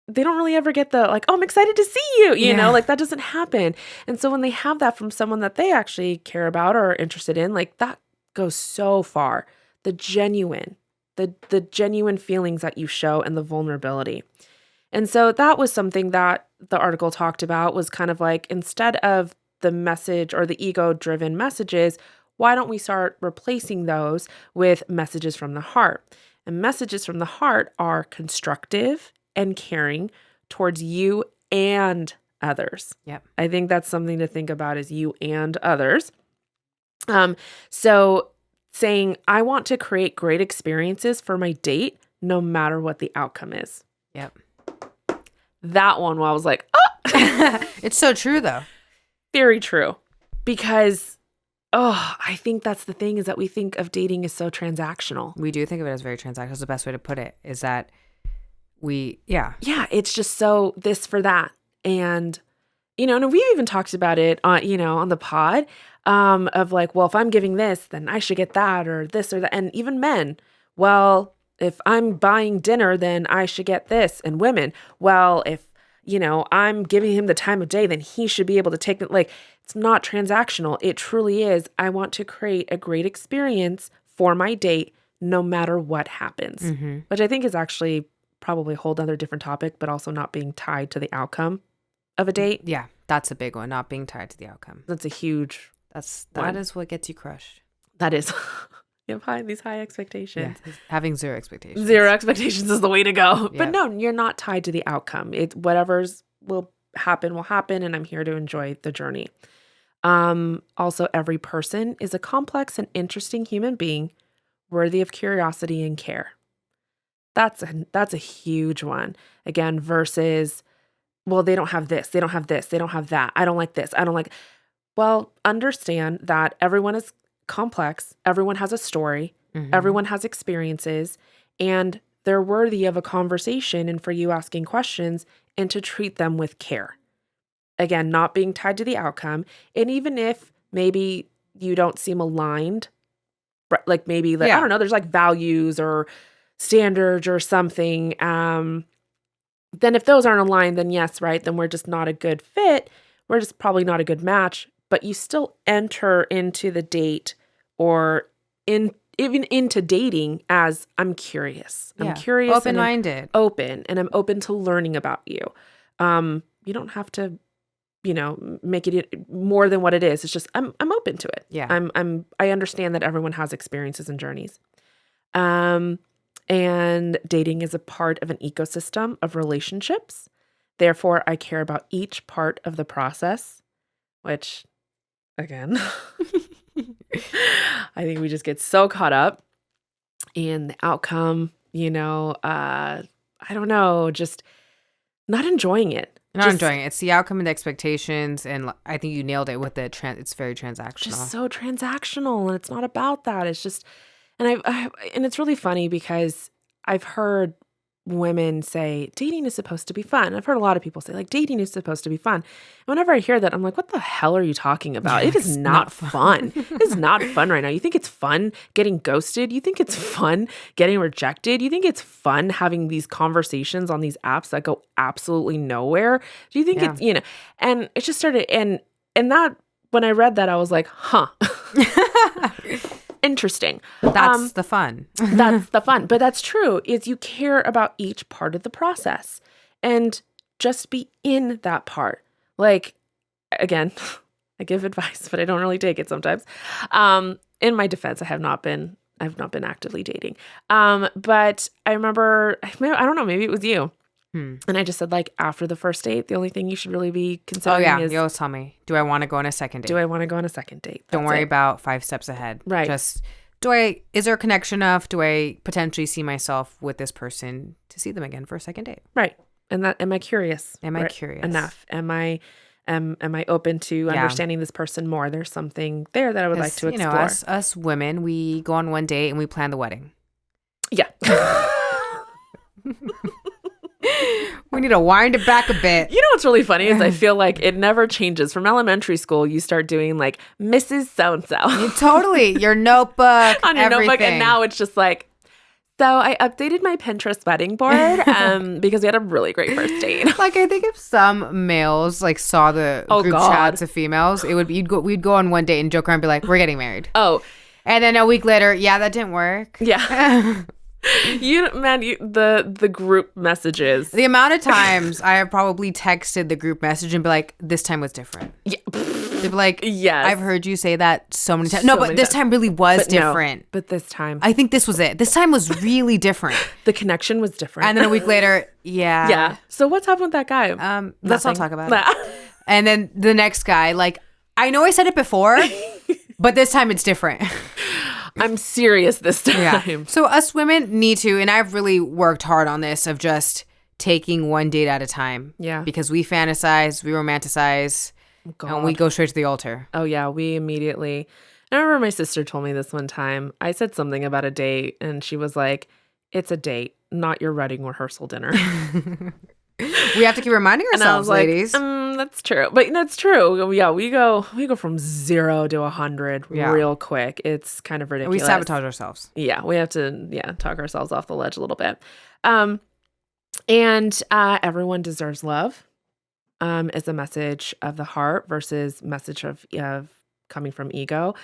they don't really ever get the, like, oh, I'm excited to see you, like that doesn't happen. And so when they have that from someone that they actually care about or are interested in, like, that goes so far. The genuine feelings that you show and the vulnerability. And so that was something that the article talked about, was kind of like, instead of the message or the ego-driven messages, why don't we start replacing those with messages from the heart? And messages from the heart are constructive and caring towards you and others. Yep. I think that's something to think about, is you and others. So saying, I want to create great experiences for my date, no matter what the outcome is. Yep. That one, I was like, oh, it's so true though. Very true. Because, I think that's the thing, is that we think of dating as so transactional. We do think of it as very transactional. That's the best way to put it, is that Yeah, it's just so this for that. And, and we even talked about it on the pod, of like, well, if I'm giving this, then I should get that, or this or that. And even men, well, if I'm buying dinner, then I should get this. And women, well, if I'm giving him the time of day, then he should be able to take it. Like, it's not transactional. It truly is, I want to create a great experience for my date, no matter what happens, which I think is actually probably a whole other different topic, but also not being tied to the outcome of a date. Yeah, that's a big one. Not being tied to the outcome. That's a huge, that is what gets you crushed. That is. You have these high expectations. Yeah, having zero expectations. Zero expectations is the way to go. Yep. But no, you're not tied to the outcome. Whatever's will happen, and I'm here to enjoy the journey. Also, every person is a complex and interesting human being, worthy of curiosity and care. That's a huge one. Again, versus, well, they don't have this, they don't have this, they don't have that. I don't like this. I don't like. Well, understand that everyone is complex. Everyone has a story. Everyone has experiences, and they're worthy of a conversation and for you asking questions and to treat them with care. Again, not being tied to the outcome. And even if maybe you don't seem aligned, like maybe I don't know, there's like values or standards or something. Then if those aren't aligned, then yes, right, then we're just not a good fit. We're just probably not a good match. But you still enter into the date or even into dating as, I'm curious. I'm curious. Open-minded. And I'm open to learning about you. You don't have to, make it more than what it is. It's just, I'm open to it. Yeah. I understand that everyone has experiences and journeys. And dating is a part of an ecosystem of relationships. Therefore, I care about each part of the process, which, again, I think we just get so caught up in the outcome, I don't know, just not enjoying it. Enjoying it. It's the outcome and the expectations, and I think you nailed it with the it's very transactional. Just so transactional, and it's not about that. It's just, and and it's really funny because I've heard women say dating is supposed to be fun. I've heard a lot of people say like dating is supposed to be fun. And whenever I hear that, I'm like, what the hell are you talking about? It is not fun. It is not fun right now. You think it's fun getting ghosted? You think it's fun getting rejected? You think it's fun having these conversations on these apps that go absolutely nowhere? Do you think it's, and it just started, and that, when I read that, I was like, huh. Interesting. That's the fun. That's the fun. But that's true, is you care about each part of the process and just be in that part. Like, again, I give advice, but I don't really take it sometimes. In my defense, I've not been actively dating. But I remember, I don't know, maybe it was you. And I just said, like, after the first date, the only thing you should really be Oh, considering yeah. is, You always tell me, do I want to go on a second date? do I want to go on a second date? Don't That's worry it. about 5 steps ahead. Right. Just, is there a connection enough? Do I potentially see myself with this person to see them again for a second date? Right. And that, am I curious? Am I curious? Enough? Am I open to understanding this person more? There's something there that I would like to explore. Us women, we go on one date and we plan the wedding. Yeah. We need to wind it back a bit. You know what's really funny is I feel like it never changes. From elementary school, you start doing like Mrs. So-and-so. Totally. Your notebook, on your everything. notebook. And now it's just like, so I updated my Pinterest wedding board because we had a really great first date. Like, I think if some males like saw the group chats of females, it would be we'd go on one date and joke around and be like, we're getting married. Oh. And then a week later, yeah, that didn't work. Yeah. The group messages. The amount of times I have probably texted the group message and be like, this time was different. Yeah. They'd be like, yes. I've heard you say that so many times. No, but this time really was different. No, but this time. I think this was it. This time was really different. The connection was different. And then a week later, yeah. Yeah. So what's happened with that guy? Let's not talk about it. And then the next guy, like, I know I said it before, but this time it's different. I'm serious this time. Yeah. So us women need to, and I've really worked hard on this, of just taking one date at a time. Yeah. Because we fantasize, we romanticize, and we go straight to the altar. Oh, yeah. We immediately. I remember my sister told me this one time. I said something about a date, and she was like, it's a date, not your wedding rehearsal dinner. We have to keep reminding ourselves, ladies. That's true. But that's true. Yeah, we go from 0 to 100 real quick. It's kind of ridiculous. We sabotage ourselves. Yeah, we have to talk ourselves off the ledge a little bit. And everyone deserves love is a message of the heart versus message of coming from ego,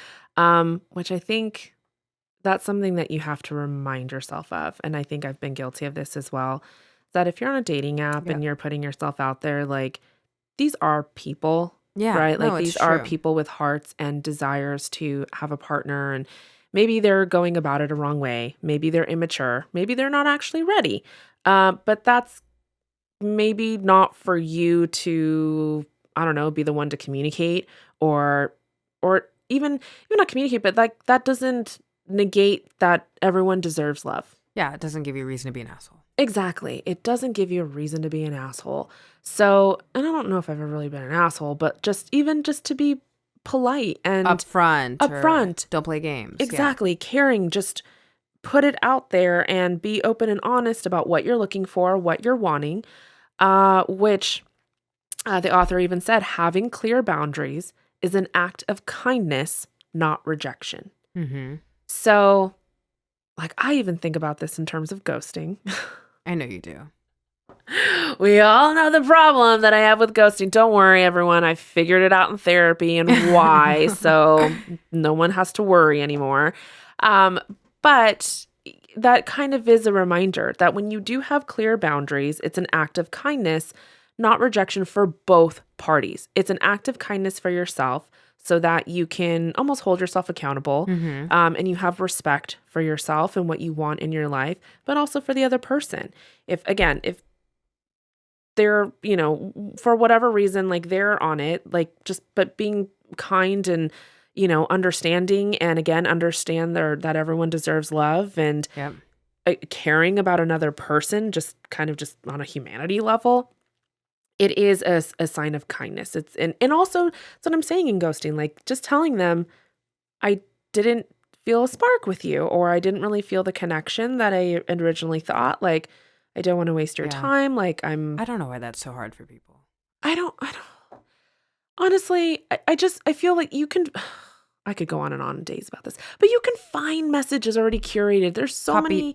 which I think that's something that you have to remind yourself of. And I think I've been guilty of this as well. That if you're on a dating app and you're putting yourself out there, like, these are people, right? Like, these are people with hearts and desires to have a partner, and maybe they're going about it a wrong way. Maybe they're immature. Maybe they're not actually ready. But that's maybe not for you to, I don't know, be the one to communicate or even not communicate, but like, that doesn't negate that everyone deserves love. Yeah, it doesn't give you a reason to be an asshole. Exactly. It doesn't give you a reason to be an asshole. So, and I don't know if I've ever really been an asshole, but just to be polite and upfront. Don't play games. Exactly. Caring, just put it out there and be open and honest about what you're looking for, what you're wanting, which the author even said, having clear boundaries is an act of kindness, not rejection. Mm-hmm. So, like, I even think about this in terms of ghosting. I know you do. We all know the problem that I have with ghosting. Don't worry, everyone. I figured it out in therapy and why, so no one has to worry anymore. But that kind of is a reminder that when you do have clear boundaries, it's an act of kindness, not rejection for both parties. It's an act of kindness for yourself so that you can almost hold yourself accountable, and you have respect for yourself and what you want in your life, but also for the other person. If they're, for whatever reason, like, they're on it, like, but being kind and, understanding, and again, understand that everyone deserves love, and caring about another person, just on a humanity level. It is a sign of kindness. And also that's what I'm saying in ghosting, like, just telling them, I didn't feel a spark with you, or I didn't really feel the connection that I originally thought. Like, I don't want to waste your time. Like, I don't know why that's so hard for people. I don't honestly, I feel like you can, I could go on and on days about this, but you can find messages already curated. There's so many.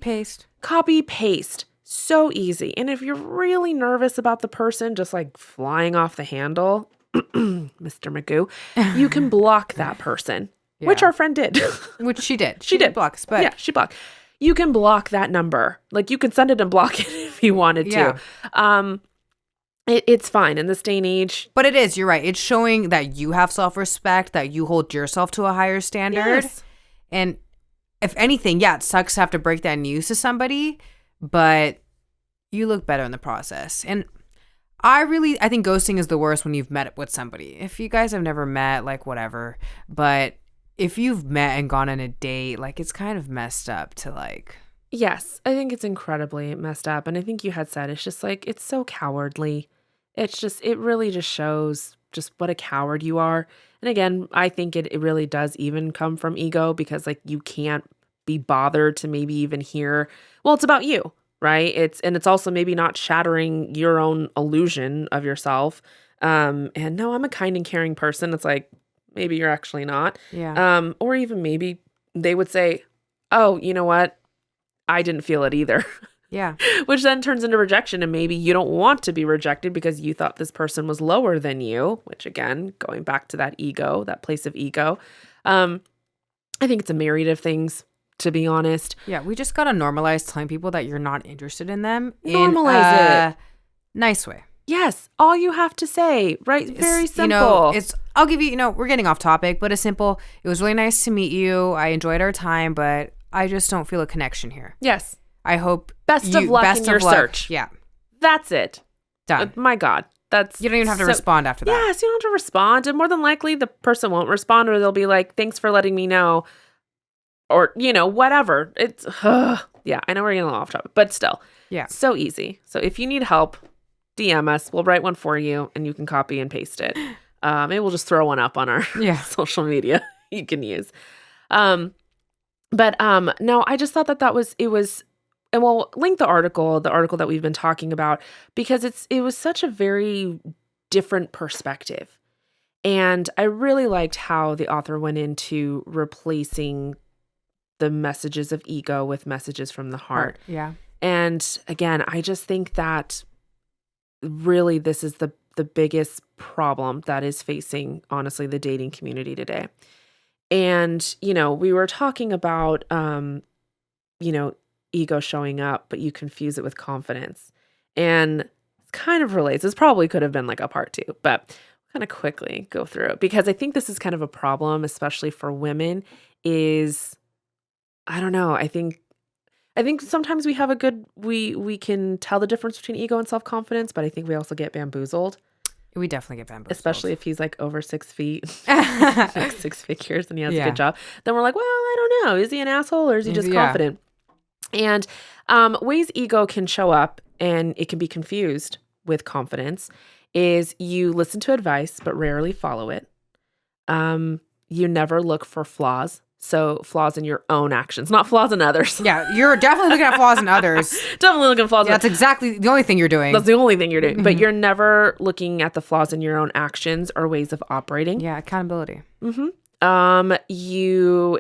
Copy, paste. So easy. And if you're really nervous about the person just like flying off the handle, Mr. Magoo, you can block that person, which our friend did. Which she did. She did block us, but yeah, she blocked. You can block that number. Like, you can send it and block it if you wanted to. It's fine in this day and age. But it is, you're right. It's showing that you have self-respect, that you hold yourself to a higher standard. Yes. And if anything, it sucks to have to break that news to somebody, but you look better in the process. And I think ghosting is the worst when you've met with somebody. If you guys have never met, like whatever. But if you've met and gone on a date, like it's kind of messed up to like. Yes, I think it's incredibly messed up. And I think you had said it's just like, it's so cowardly. It really just shows just what a coward you are. And again, I think it really does even come from ego because like you can't be bothered to maybe even hear, well, it's about you, right? It's also maybe not shattering your own illusion of yourself. And no, I'm a kind and caring person. It's like, maybe you're actually not. Yeah. Or even maybe they would say, oh, you know what? I didn't feel it either. Yeah. Which then turns into rejection. And maybe you don't want to be rejected because you thought this person was lower than you, which again, going back to that ego, that place of ego. I think it's a myriad of things, to be honest. Yeah. We just got to normalize telling people that you're not interested in them. Normalize in it. Nice way. Yes. All you have to say, right? Very simple. I'll give you, we're getting off topic, but it's simple. It was really nice to meet you. I enjoyed our time, but I just don't feel a connection here. Yes. I hope best of luck in your search. Yeah. That's it. Done. My God. You don't even have to respond after that. Yes, you don't have to respond. And more than likely the person won't respond or they'll be like, thanks for letting me know. Or, whatever. It's, yeah, I know we're getting a little off topic, but still. Yeah. So easy. So if you need help, DM us. We'll write one for you and you can copy and paste it. Maybe we'll just throw one up on our social media you can use. But no, I just thought it was, and we'll link the article that we've been talking about, because it was such a very different perspective. And I really liked how the author went into replacing the messages of ego with messages from the heart. Yeah. And again, I just think that really this is the biggest problem that is facing, honestly, the dating community today. And, we were talking about, ego showing up, but you confuse it with confidence. And it kind of relates. This probably could have been like a part 2, but kind of quickly go through it because I think this is kind of a problem, especially for women, is, I don't know. I think sometimes we have we can tell the difference between ego and self-confidence, but I think we also get bamboozled. We definitely get bamboozled. Especially if he's like over 6 feet, like 6 figures, and he has a good job. Then we're like, well, I don't know. Is he an asshole or is he just confident? And ways ego can show up and it can be confused with confidence is you listen to advice, but rarely follow it. You never look for flaws. So flaws in your own actions, not flaws in others. Yeah, you're definitely looking at flaws in others. Definitely looking at flaws. That's exactly the only thing you're doing. That's the only thing you're doing. Mm-hmm. But you're never looking at the flaws in your own actions or ways of operating. Yeah, accountability. Mm-hmm.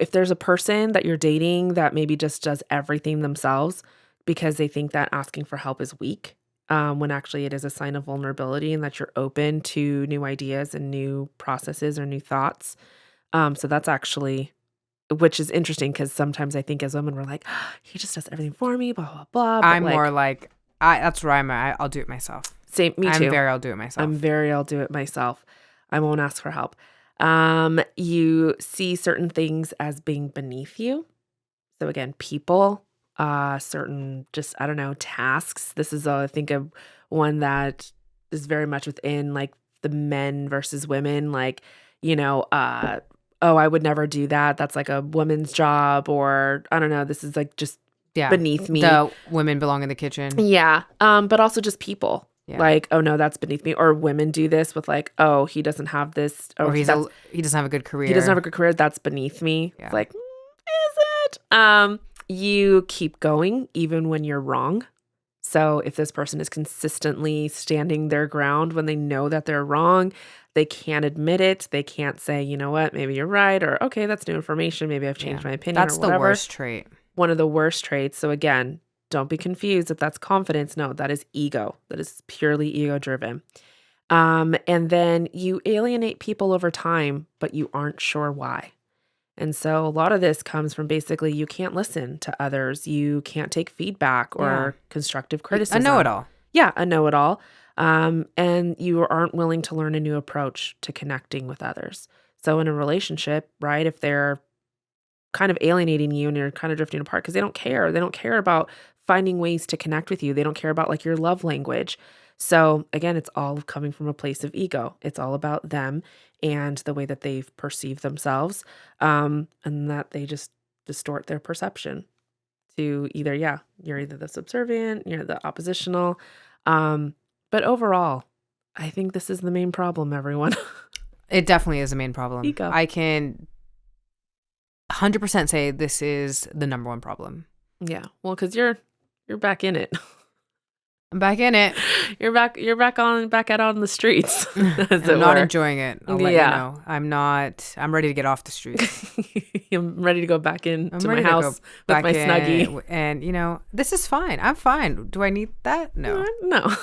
If there's a person that you're dating that maybe just does everything themselves because they think that asking for help is weak, when actually it is a sign of vulnerability and that you're open to new ideas and new processes or new thoughts. So that's actually, which is interesting because sometimes I think as women we're like, oh, he just does everything for me, blah, blah, blah. But I'm more like, that's where I'm at. I'll do it myself. Same, me too. I'll do it myself. I'll do it myself. I won't ask for help. You see certain things as being beneath you. So again, people, certain just, I don't know, tasks. This is, I think, one that is very much within like the men versus women, like, oh, I would never do that. That's like a woman's job, or I don't know. This is like just beneath me. The women belong in the kitchen. Yeah. But also just people. Yeah. Like, oh no, that's beneath me. Or women do this with like, oh, he doesn't have this. Or he doesn't have a good career. He doesn't have a good career. That's beneath me. Yeah. It's like, is it? You keep going even when you're wrong. So if this person is consistently standing their ground when they know that they're wrong, they can't admit it. They can't say, you know what, maybe you're right. Or, okay, that's new information. Maybe I've changed my opinion. That's or whatever. The worst trait. One of the worst traits. So again, don't be confused if that's confidence. No, that is ego. That is purely ego driven. And then you alienate people over time, but you aren't sure why. And so a lot of this comes from basically you can't listen to others. You can't take feedback or constructive criticism. A know-it-all. Yeah, a know-it-all. And you aren't willing to learn a new approach to connecting with others. So in a relationship, right, if they're kind of alienating you and you're kind of drifting apart because they don't care. They don't care about finding ways to connect with you. They don't care about like your love language. So again, it's all coming from a place of ego. It's all about them and the way that they've perceived themselves, and that they just distort their perception to either, you're either the subservient, you're the oppositional. But overall, I think this is the main problem, everyone. It definitely is the main problem. Ego. I can 100% say this is the number one problem. Yeah. Well, because you're back in it. I'm back in it. You're back out on the streets. I'm not enjoying it. I'll let you know. I'm ready to get off the streets. I'm ready to go back into my house with my Snuggie. And this is fine. I'm fine. Do I need that? No. No.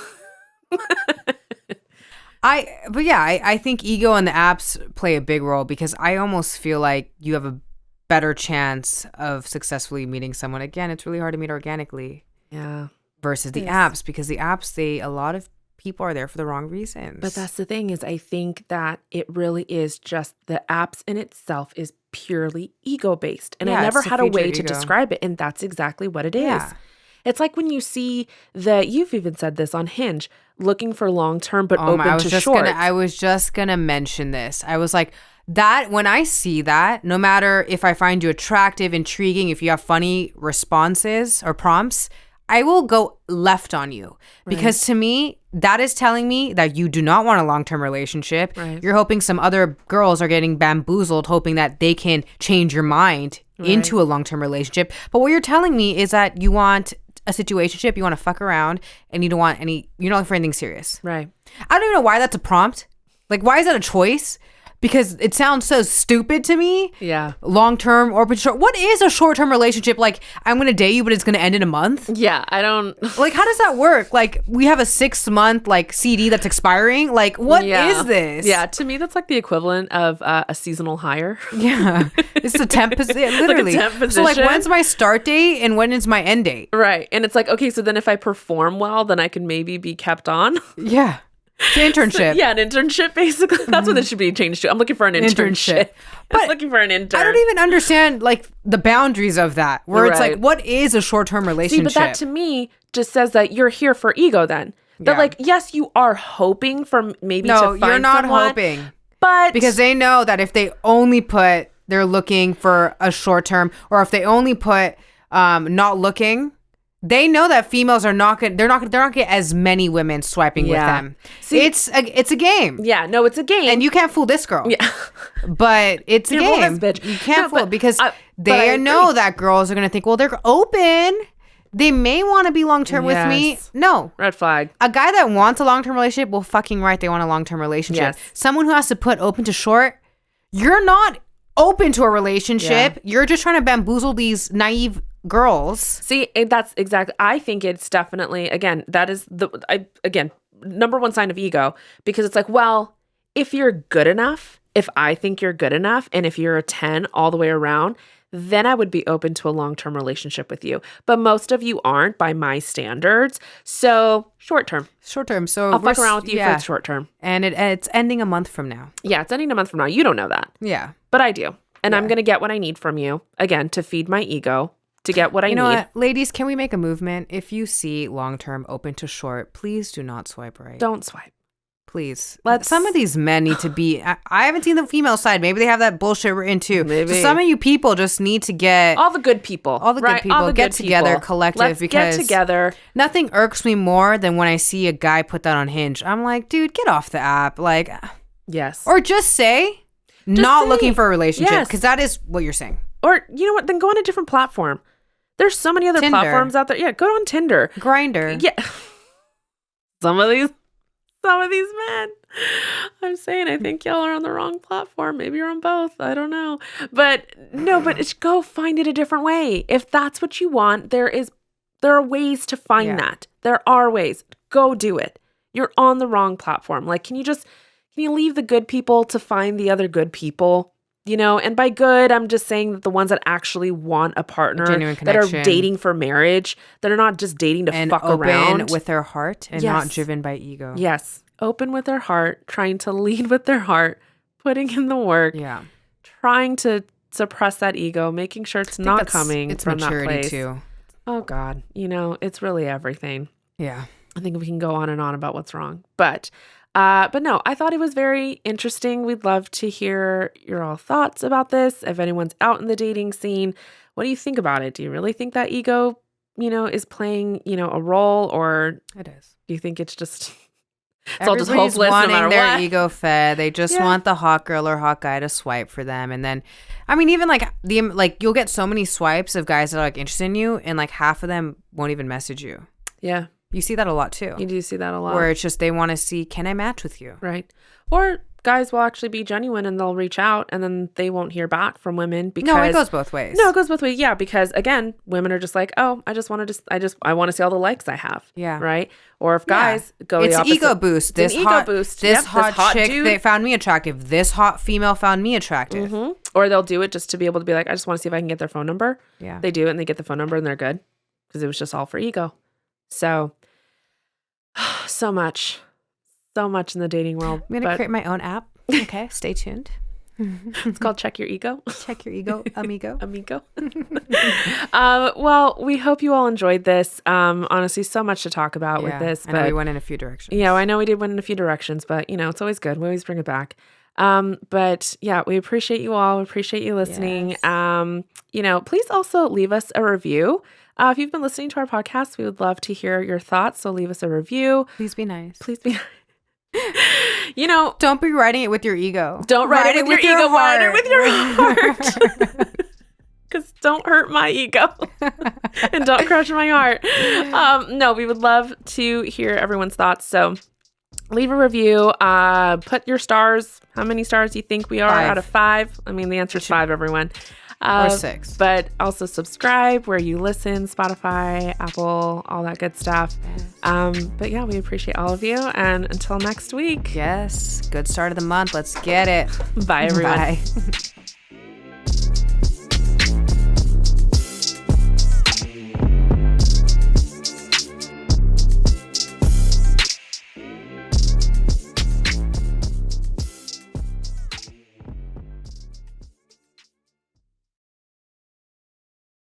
I think ego and the apps play a big role because I almost feel like you have a better chance of successfully meeting someone. Again, it's really hard to meet organically. Yeah. Versus the apps, because the apps, a lot of people are there for the wrong reasons. But that's the thing is I think that it really is just the apps in itself is purely ego based. And I never had a way to describe it. And that's exactly what it is. It's like when you see you've even said this on Hinge, looking for long-term but open to short. I was just going to mention this. I was like, that when I see that, no matter if I find you attractive, intriguing, if you have funny responses or prompts, I will go left on you because to me, that is telling me that you do not want a long-term relationship. Right. You're hoping some other girls are getting bamboozled, hoping that they can change your mind into a long-term relationship. But what you're telling me is that you want a situationship, you want to fuck around, and you're not looking for anything serious. Right. I don't even know why that's a prompt. Like, why is that a choice? Because it sounds so stupid to me. Yeah. Long-term or short. What is a short-term relationship? Like, I'm going to date you, but it's going to end in a month? Yeah, I don't... Like, how does that work? Like, we have a 6-month, CD that's expiring? Like, what is this? Yeah, to me, that's like the equivalent of a seasonal hire. Yeah. It's a temp position. Literally. Like a temp position. So, when's my start date and when is my end date? Right. And it's like, okay, so then if I perform well, then I can maybe be kept on. Yeah. It's an internship. So, an internship, basically. That's what it should be changed to. I'm looking for an internship. But I'm looking for an intern. I don't even understand, the boundaries of that. Where it's like, what is a short-term relationship? See, but that to me just says that you're here for ego then. That, yes, you are hoping for maybe to find someone. No, you're not hoping. But... Because they know that if they only they're looking for a short-term, or if they only put not looking... They know that females are not good. They're not going to get as many women swiping with them. See, it's a game. Yeah, no, it's a game, and you can't fool this girl. Yeah, but it's a game. This bitch. You can't fool because they know that girls are going to think, well, they're open. They may want to be long term with me. No, red flag. A guy that wants a long term relationship, well, fucking right, they want a long term relationship. Yes. Someone who has to put open to short, you're not open to a relationship. Yeah. You're just trying to bamboozle these naive girls. See, that's exactly. I think it's definitely, again, that is number one sign of ego, because it's like, well, if you're good enough, if I think you're good enough, and if you're a 10 all the way around, then I would be open to a long-term relationship with you. But most of you aren't by my standards. So short-term. Short-term. So I'll fuck around with you for the short-term. And it's ending a month from now. Yeah, it's ending a month from now. You don't know that. Yeah. But I do. And I'm going to get what I need from you, again, to feed my ego, to get what I need. You know what? Ladies, can we make a movement? If you see long-term open to short, please do not swipe right. Don't swipe. Please. Some of these men need to be... I haven't seen the female side. Maybe they have that bullshit written too. Maybe. So some of you people just need to get... All the good people. All the good people. Get together, collective. Let's get together. Nothing irks me more than when I see a guy put that on Hinge. I'm like, dude, get off the app. Yes. Or just say, not looking for a relationship. Because that is what you're saying. Or, you know what? Then go on a different platform. There's so many other platforms out there. Yeah, go on Tinder. Grindr. Yeah. Some of these men. I'm saying, I think y'all are on the wrong platform. Maybe you're on both. I don't know. But it's go find it a different way. If that's what you want, there are ways to find that. There are ways. Go do it. You're on the wrong platform. Can you leave the good people to find the other good people? And by good, I'm just saying that the ones that actually want a partner, that are dating for marriage, that are not just dating to fuck around. Open with their heart and not driven by ego. Yes. Open with their heart, trying to lead with their heart, putting in the work, trying to suppress that ego, making sure it's I think not that's- coming it's from that maturity place. too. Oh God, it's really everything. Yeah. I think we can go on and on about what's wrong, but no, I thought it was very interesting. We'd love to hear your all thoughts about this. If anyone's out in the dating scene, what do you think about it? Do you really think that ego, is playing, a role, or It is. do you think it's just it's all just Everybody's hopeless no wanting matter their what? ego fed. They just Yeah. want the hot girl or hot guy to swipe for them. And then, I mean, even like you'll get so many swipes of guys that are like interested in you, and like half of them won't even message you. Yeah, You see that a lot too. you do see that a lot. Where it's just they want to see, can I match with you? Right. Or guys will actually be genuine and they'll reach out and then they won't hear back from women because No, it goes both ways. No, it goes both ways. Yeah, because again, women are just like, "Oh, I want to see all the likes I have." Yeah. Right? Or if guys go It's the an opposite. ego boost. It's an ego boost. This Yep, hot chick dude. they found me attractive. This hot female found me attractive. Mhm. Or they'll do it just to be able to be like, "I just want to see if I can get their phone number." Yeah. They do it and they get the phone number and they're good because it was just all for ego. So so much in the dating world. I'm gonna create my own app. Okay, stay tuned. It's called Check Your Ego. Check your ego, amigo. Amigo. Well, we hope you all enjoyed this. Honestly, so much to talk about with this. I know we went in a few directions. Yeah, I know we did went in a few directions, but it's always good. We always bring it back. But yeah, we appreciate you all. We appreciate you listening. Yes. Please also leave us a review. If you've been listening to our podcast, we would love to hear your thoughts. So leave us a review. Please be nice. Please be Don't be writing it with your ego. Don't write it with your ego. Write it with your heart. Because don't hurt my ego and don't crush my heart. No, we would love to hear everyone's thoughts. So leave a review. Put your stars. How many stars do you think we are 5. out of 5? I mean, the answer is 5, everyone. Or 6. But also subscribe where you listen, Spotify, Apple, all that good stuff. But yeah, we appreciate all of you. And until next week. Yes. Good start of the month. Let's get it. Bye, everyone. Bye.